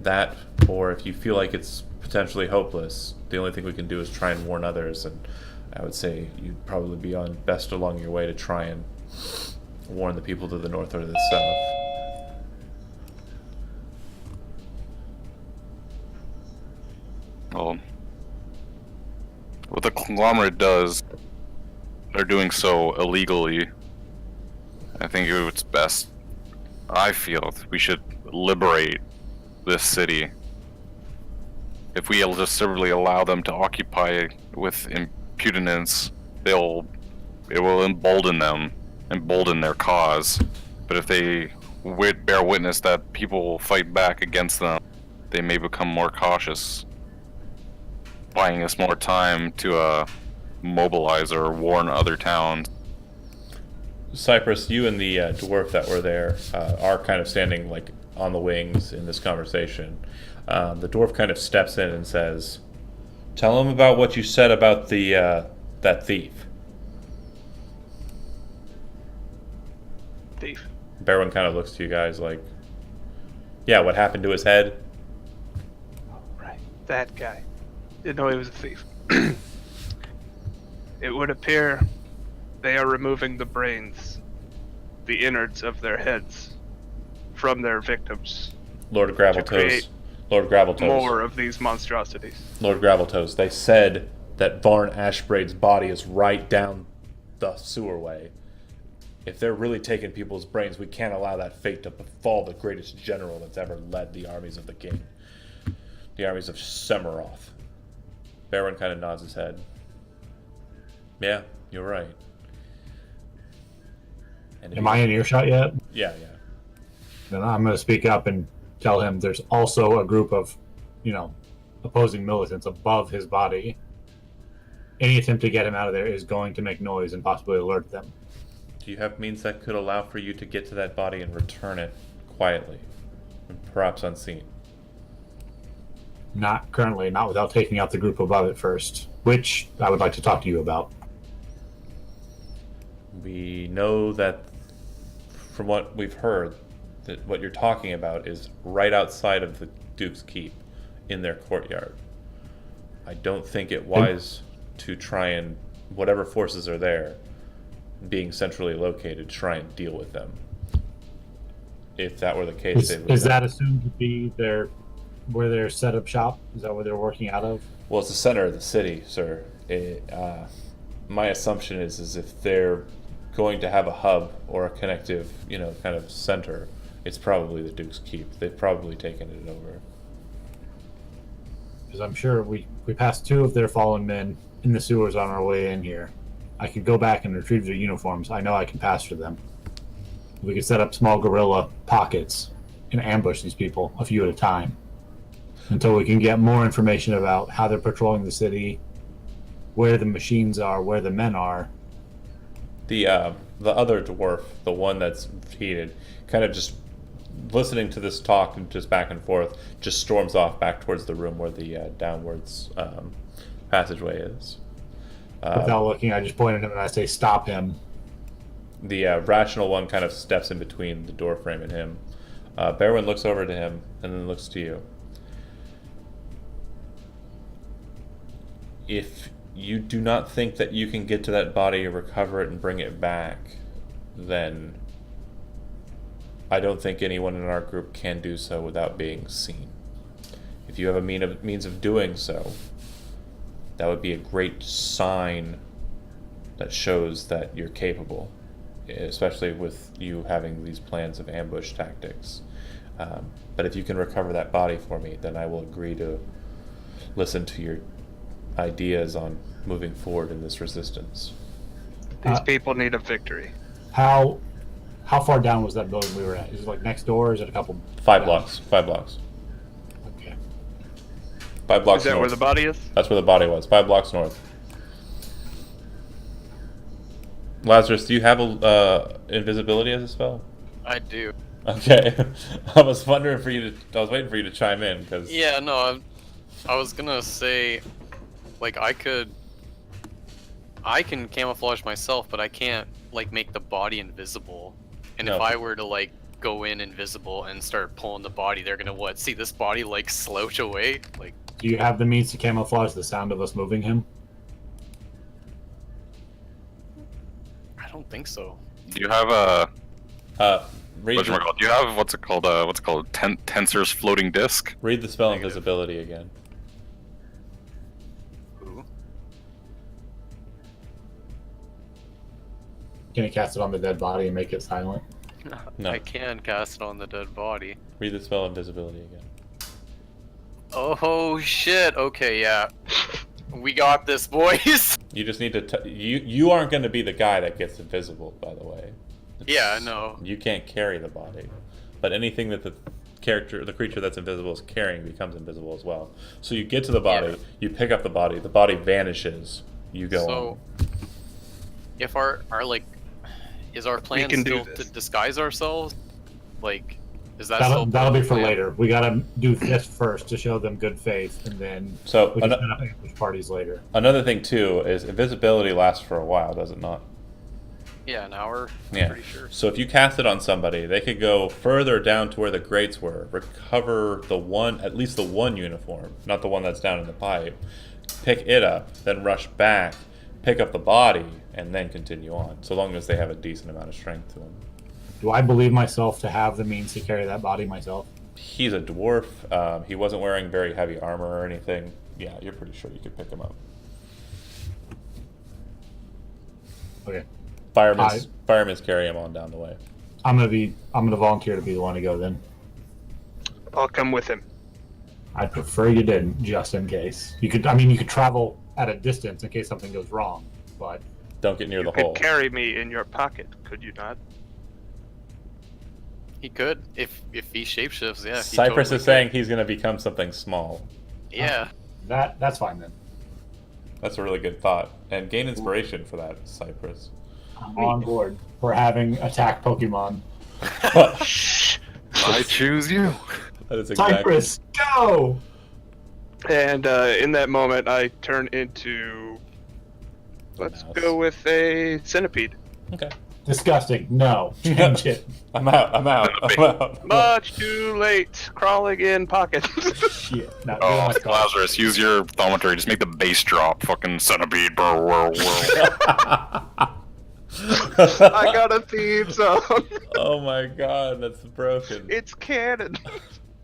S1: That, or if you feel like it's potentially hopeless, the only thing we can do is try and warn others, and I would say you'd probably be on best along your way to try and warn the people to the north or to the south.
S3: Well, what the conglomerate does, they're doing so illegally. I think it's best, I feel, we should liberate this city. If we just simply allow them to occupy it with impudence, it will embolden them, embolden their cause. But if they bear witness that people will fight back against them, they may become more cautious, buying us more time to mobilize or warn other towns.
S1: Cypress, you and the dwarf that were there are kind of standing like on the wings in this conversation. The dwarf kind of steps in and says, "Tell him about what you said about the that thief."
S4: Thief.
S1: Barwin kind of looks to you guys like, "Yeah, what happened to his head?"
S4: Right. That guy. Didn't know he was a thief. It would appear they are removing the brains, the innards of their heads, from their victims.
S1: Lord
S4: create
S1: Graveltoes. Lord Graveltoes.
S4: More of these monstrosities.
S1: Lord Graveltoes. They said that Varn Ashbraid's body is right down the sewerway. If they're really taking people's brains, we can't allow that fate to befall the greatest general that's ever led the armies of the king. The armies of Semaroth. Barwin kind of nods his head. Yeah, you're right. And
S2: Am I in earshot yet?
S1: Yeah.
S2: Then I'm going to speak up and tell him there's also a group of, opposing militants above his body. Any attempt to get him out of there is going to make noise and possibly alert them.
S1: Do you have means that could allow for you to get to that body and return it quietly, and perhaps unseen?
S2: Not currently, not without taking out the group above it first, which I would like to talk to you about.
S1: We know that, from what we've heard, that what you're talking about is right outside of the Duke's Keep, in their courtyard. I don't think it wise to try and, whatever forces are there, being centrally located, try and deal with them. If that were the case,
S2: is that assumed to be where they're set up shop? Is that where they're working out of?
S1: Well, it's the center of the city, sir. My assumption is if they're going to have a hub or a connective, kind of center, it's probably the Duke's Keep. They've probably taken it over.
S2: Because I'm sure we passed 2 of their fallen men in the sewers on our way in here. I could go back and retrieve their uniforms. I know I can pass for them. We could set up small guerrilla pockets and ambush these people a few at a time until we can get more information about how they're patrolling the city, where the machines are, where the men are.
S1: The other dwarf, the one that's heated, kind of just listening to this talk and just back and forth, just storms off back towards the room where the downwards passageway is.
S2: Without looking, I just point at him and I say, "Stop him."
S1: The rational one kind of steps in between the door frame and him. Berwyn looks over to him and then looks to you. If you do not think that you can get to that body, recover it, and bring it back, then I don't think anyone in our group can do so without being seen. If you have a means of doing so, that would be a great sign that shows that you're capable, especially with you having these plans of ambush tactics. But if you can recover that body for me, then I will agree to listen to your ideas on moving forward in this resistance.
S4: These people need a victory.
S2: How far down was that building we were at? Is it like next door, or is it a couple?
S1: 5 blocks. 5 blocks.
S2: Okay.
S1: 5 blocks
S4: Is that
S1: north.
S4: where the body is?
S1: That's where the body was. 5 blocks north. Lazarus, do you have invisibility as a spell?
S5: I do.
S1: Okay. I was waiting for you to chime in, because...
S5: Yeah, no, I was gonna say, like, I can camouflage myself, but I can't, like, make the body invisible. And
S1: No.
S5: if I were to, like, go in invisible and start pulling the body, they're gonna, see this body, like, slouch away? Like,
S2: Do you have the means to camouflage the sound of us moving him?
S5: I don't think so.
S3: Do you have a
S1: Read
S3: do you have what's it called? Tensor's floating disc?
S1: the spell
S5: Negative.
S1: invisibility again.
S5: Ooh.
S2: Can you cast it on the dead body and make it silent?
S1: No.
S5: I can cast it on the dead body.
S1: Read the spell invisibility again.
S5: Oh shit, okay, yeah. We got this, boys!
S1: You just need to... You aren't going to be the guy that gets invisible, by the way.
S5: Yeah, I know.
S1: You can't carry the body. But anything that the creature that's invisible is carrying becomes invisible as well. So you get to the body,
S5: Yeah.
S1: you pick up the body vanishes, you go
S5: So,
S1: on.
S5: if our like, is our plan
S4: can do
S5: still
S4: this.
S5: to disguise ourselves? Like, is that still
S2: That'll be for
S5: plan?
S2: later. We gotta do this first to show them good faith, and then
S1: So
S2: we can set up ambush parties later.
S1: another thing too is invisibility lasts for a while, does it not?
S5: Yeah, an hour. I'm
S1: Yeah.
S5: pretty sure.
S1: So if you cast it on somebody, they could go further down to where the grates were, recover at least the one uniform, not the one that's down in the pipe, pick it up, then rush back, pick up the body, and then continue on, so long as they have a decent amount of strength to them.
S2: Do I believe myself to have the means to carry that body myself?
S1: He's a dwarf. He wasn't wearing very heavy armor or anything. Yeah, you're pretty sure you could pick him up.
S2: Okay.
S1: Firemen's carry him on down the way.
S2: I'm gonna volunteer to be the one to go then.
S4: I'll come with him.
S2: I'd prefer you didn't, just in case. You could travel at a distance in case something goes wrong, but
S1: Don't get near
S4: You
S1: the
S4: could
S1: hole.
S4: carry me in your pocket, could you not?
S5: He could if he shapeshifts. Yeah. He
S1: Cypress
S5: totally
S1: is saying he's going to become something small.
S5: could. Yeah.
S2: That's fine then.
S1: That's a really good thought. And gain inspiration for that, Cypress.
S2: I'm on board for having attack Pokemon.
S3: I choose you.
S1: That is exactly.
S2: Cypress, go!
S4: And in that moment, I turn into. Let's
S1: Mouse.
S4: go with a centipede.
S1: Okay.
S2: Disgusting. No, change it.
S1: I'm out.
S4: Much too late. Crawling in pocket.
S2: Shit. No, you're
S3: Oh,
S2: my god.
S3: Lazarus, use your thaumaturgy. Just make the bass drop. Fucking centipede. Bro, whirl, whirl.
S4: I got a theme song.
S1: Oh my god, that's broken.
S4: It's canon.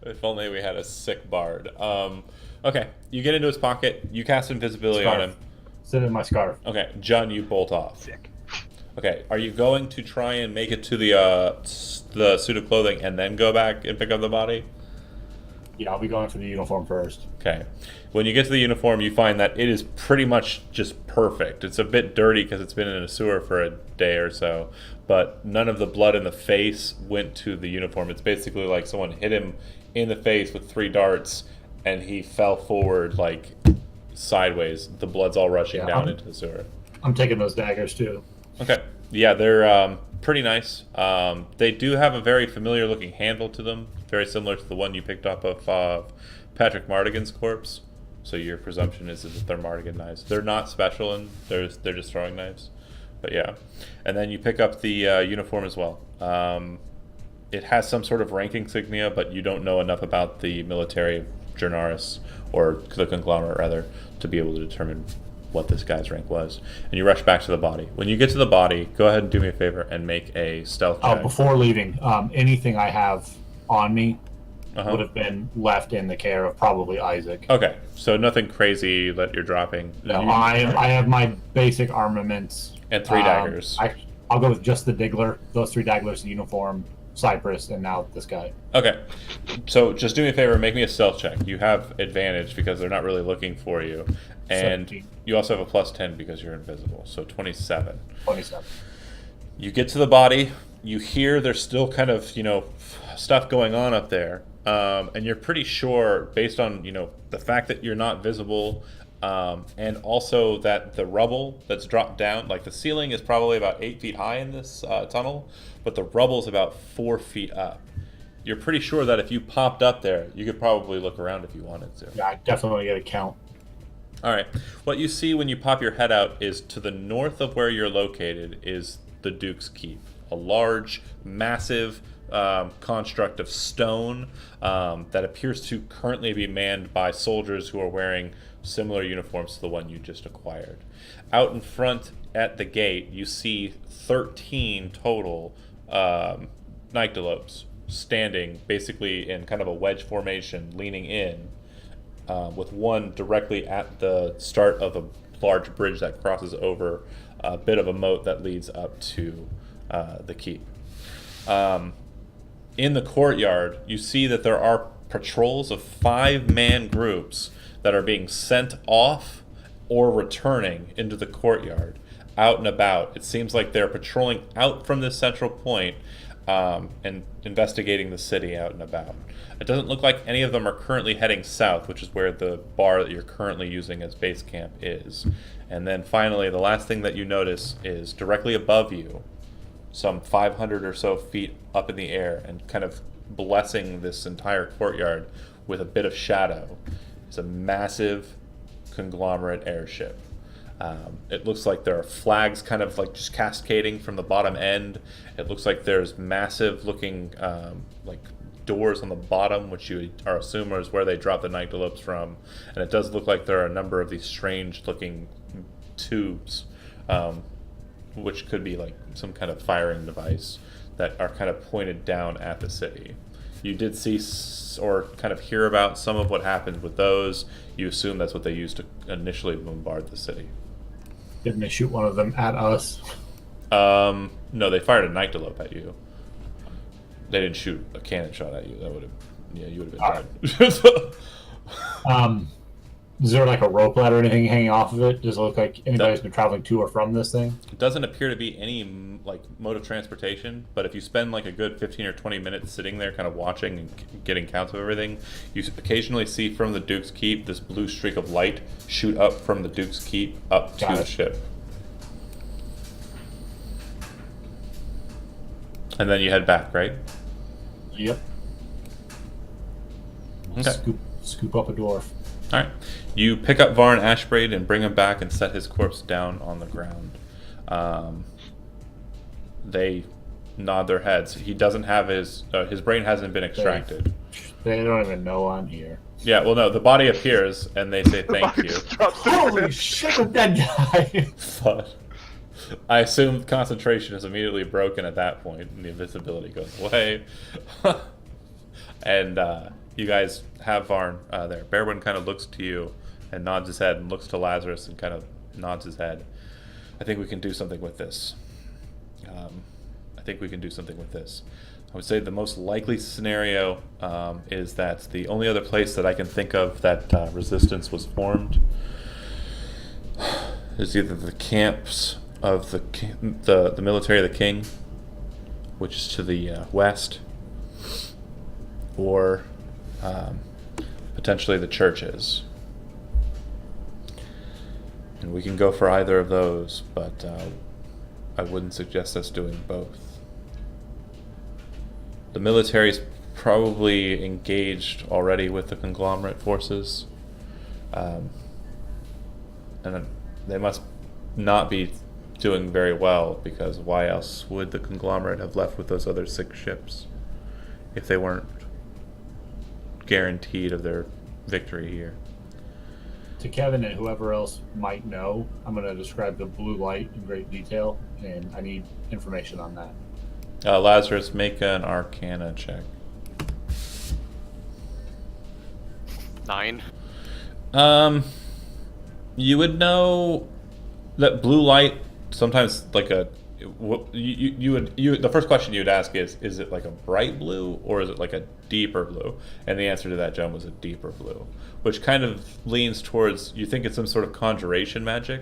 S1: If only we had a sick bard. Okay, you get into his pocket. You cast invisibility on
S2: Scarf.
S1: him.
S2: Sit in my scarf.
S1: Okay, John, you bolt off.
S4: Sick.
S1: Okay, are you going to try and make it to the suit of clothing and then go back and pick up the body?
S2: Yeah, I'll be going for the uniform first.
S1: Okay. When you get to the uniform, you find that it is pretty much just perfect. It's a bit dirty because it's been in a sewer for a day or so, but none of the blood in the face went to the uniform. It's basically like someone hit him in the face with 3 darts, and he fell forward like sideways. The blood's all rushing down into the sewer.
S2: I'm taking those daggers too.
S1: Okay. Yeah, they're pretty nice. They do have a very familiar looking handle to them, very similar to the one you picked up of Patrick Mardigan's corpse. So your presumption is that they're Mardigan knives. They're not special, and they're just throwing knives. But yeah. And then you pick up the uniform as well. It has some sort of rank insignia, but you don't know enough about the military of Jernaris, or the conglomerate rather, to be able to determine what this guy's rank was. And you rush back to the body. When you get to the body, go ahead and do me a favor and make a stealth check.
S2: Before leaving, anything I have on me
S1: Uh-huh.
S2: would have been left in the care of probably Isaac.
S1: Okay, so nothing crazy that you're dropping.
S2: No, I have my basic armaments.
S1: And 3 daggers.
S2: I'll go with just the Diggler, those 3 daggers, the uniform, Cypress, and now this guy.
S1: Okay, so just do me a favor, make me a stealth check. You have advantage because they're not really looking for you. And
S2: 17.
S1: you also have a plus 10 because you're invisible, so 27.
S2: 27.
S1: You get to the body, you hear there's still kind of, stuff going on up there. And you're pretty sure, based on, the fact that you're not visible, and also that the rubble that's dropped down, like the ceiling is probably about 8 feet high in this tunnel, but the rubble's about 4 feet up. You're pretty sure that if you popped up there, you could probably look around if you wanted to.
S2: Yeah, I definitely get a count.
S1: All right. What you see when you pop your head out is to the north of where you're located is the Duke's Keep, a large, massive construct of stone that appears to currently be manned by soldiers who are wearing similar uniforms to the one you just acquired. Out in front at the gate, you see 13 total Nyctalopes standing basically in kind of a wedge formation, leaning in, with one directly at the start of a large bridge that crosses over a bit of a moat that leads up to the keep. In the courtyard, you see that there are patrols of 5-man groups that are being sent off or returning into the courtyard, out and about. It seems like they're patrolling out from this central point and investigating the city out and about. It doesn't look like any of them are currently heading south, which is where the bar that you're currently using as base camp is. And then finally, the last thing that you notice is directly above you, some 500 or so feet up in the air and kind of blessing this entire courtyard with a bit of shadow, is a massive conglomerate airship. It looks like there are flags kind of like just cascading from the bottom end. It looks like there's massive looking like doors on the bottom, which you are assuming is where they drop the Nyctalopes from. And it does look like there are a number of these strange looking tubes, which could be like some kind of firing device that are kind of pointed down at the city. You did see or kind of hear about some of what happened with those. You assume that's what they used to initially bombard the city.
S2: Didn't they shoot one of them at us?
S1: No, they fired a Nyctalope at you. They didn't shoot a cannon shot at you. That would have, you would have been dead.
S2: Is there like a rope ladder or anything hanging off of it? Does it look like anybody's
S1: No.
S2: been traveling to or from this thing?
S1: It doesn't appear to be any like mode of transportation, but if you spend like a good 15 or 20 minutes sitting there kind of watching and getting counts of everything, you occasionally see from the Duke's Keep this blue streak of light shoot up from the Duke's Keep up to
S2: Got
S1: the
S2: it.
S1: ship. And then you head back, right?
S2: Yep.
S1: Okay.
S2: Scoop up a dwarf.
S1: All right. You pick up Varn Ashbraid and bring him back and set his corpse down on the ground. They nod their heads. He doesn't have his brain hasn't been extracted.
S2: They don't even know I'm here.
S1: Yeah, well, no, the body appears and they say thank you.
S2: Holy shit with that guy!
S1: But I assume concentration is immediately broken at that point, and the invisibility goes away. And you guys have Varn there. Bearwood kind of looks to you and nods his head, and looks to Lazarus and kind of nods his head. I think we can do something with this. I would say the most likely scenario is that the only other place that I can think of that resistance was formed is either the camps of the military of the king, which is to the west, or potentially the churches. And we can go for either of those, but I wouldn't suggest us doing both. The military's probably engaged already with the conglomerate forces, and they must not be doing very well, because why else would the conglomerate have left with those other 6 ships if they weren't guaranteed of their victory here?
S2: To Kevin and whoever else might know, I'm going to describe the blue light in great detail, and I need information on that.
S1: Lazarus, make an Arcana check.
S5: 9.
S1: You would know that blue light sometimes like a the first question you would ask is it like a bright blue or is it like a deeper blue? And the answer to that, John, was a deeper blue, which kind of leans towards, you think it's some sort of conjuration magic,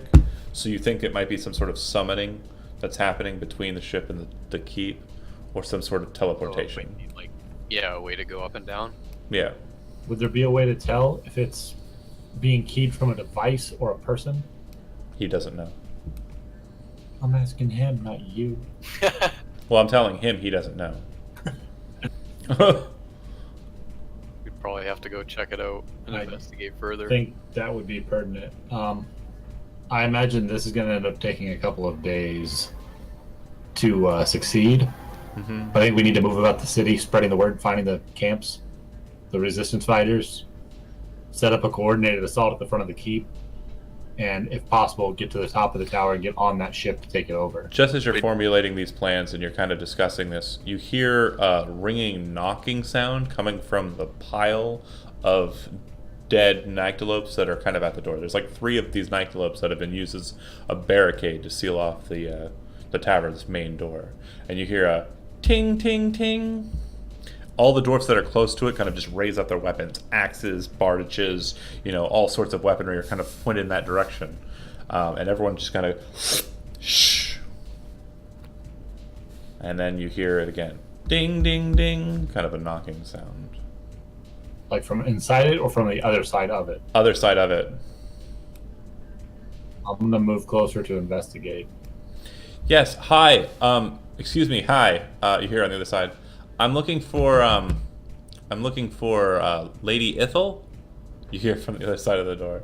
S1: so you think it might be some sort of summoning that's happening between the ship and the keep, or some sort of teleportation.
S5: Like, yeah, a way to go up and down.
S1: Yeah.
S2: Would there be a way to tell if it's being keyed from a device or a person?
S1: He doesn't know.
S2: I'm asking him, not you.
S1: Well, I'm telling him he doesn't know.
S5: We'd probably have to go check it out and investigate further.
S2: I think that would be pertinent. I imagine this is going to end up taking a couple of days to succeed.
S1: Mm-hmm.
S2: I think we need to move about the city, spreading the word, finding the camps, the resistance fighters, set up a coordinated assault at the front of the keep, and if possible, get to the top of the tower and get on that ship to take it over.
S1: Just as you're formulating these plans and you're kind of discussing this, you hear a ringing knocking sound coming from the pile of dead nyctalopes that are kind of at the door. There's like 3 of these nyctalopes that have been used as a barricade to seal off the tavern's main door. And you hear a ting, ting, ting. All the dwarfs that are close to it kind of just raise up their weapons. Axes, bardaches, all sorts of weaponry are kind of pointed in that direction. And everyone just kind of shh. And then you hear it again. Ding, ding, ding. Kind of a knocking sound.
S2: Like from inside it or from the other side of it?
S1: Other side of it.
S2: I'm going to move closer to investigate.
S1: Yes, hi. Excuse me, hi. You hear on the other side. I'm looking for Lady Ithel. You hear from the other side of the door,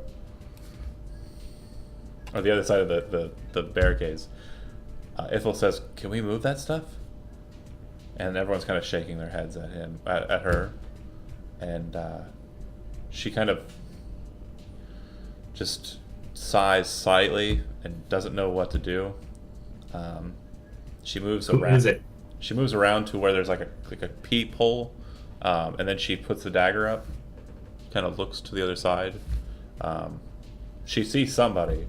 S1: or the other side of the barricades. Ithel says, "Can we move that stuff?" And everyone's kind of shaking their heads at her, and she kind of just sighs slightly and doesn't know what to do. She moves around.
S2: Who is it?
S1: She moves around to where there's like a peephole, and then she puts the dagger up, kind of looks to the other side. She sees somebody,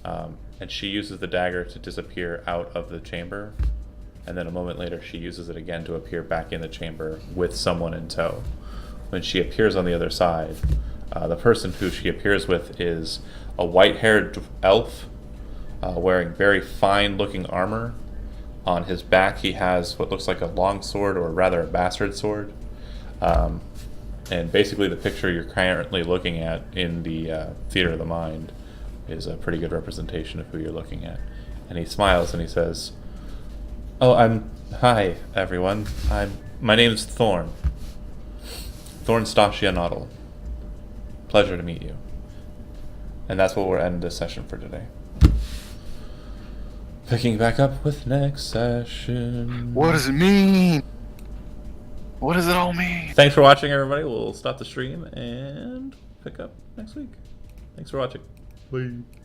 S1: and she uses the dagger to disappear out of the chamber, and then a moment later she uses it again to appear back in the chamber with someone in tow. When she appears on the other side, The person who she appears with is a white-haired elf wearing very fine-looking armor. On his back, he has what looks like a long sword, or rather a bastard sword. And basically, the picture you're currently looking at in the Theater of the Mind is a pretty good representation of who you're looking at. And he smiles and he says, "Oh, hi, everyone. My name's Thorn. Thorn Stachianotl. Pleasure to meet you." And that's what we'll end this session for today. Picking back up with next session.
S3: What does it mean? What does it all mean?
S1: Thanks for watching, everybody. We'll stop the stream and pick up next week. Thanks for watching. Bye.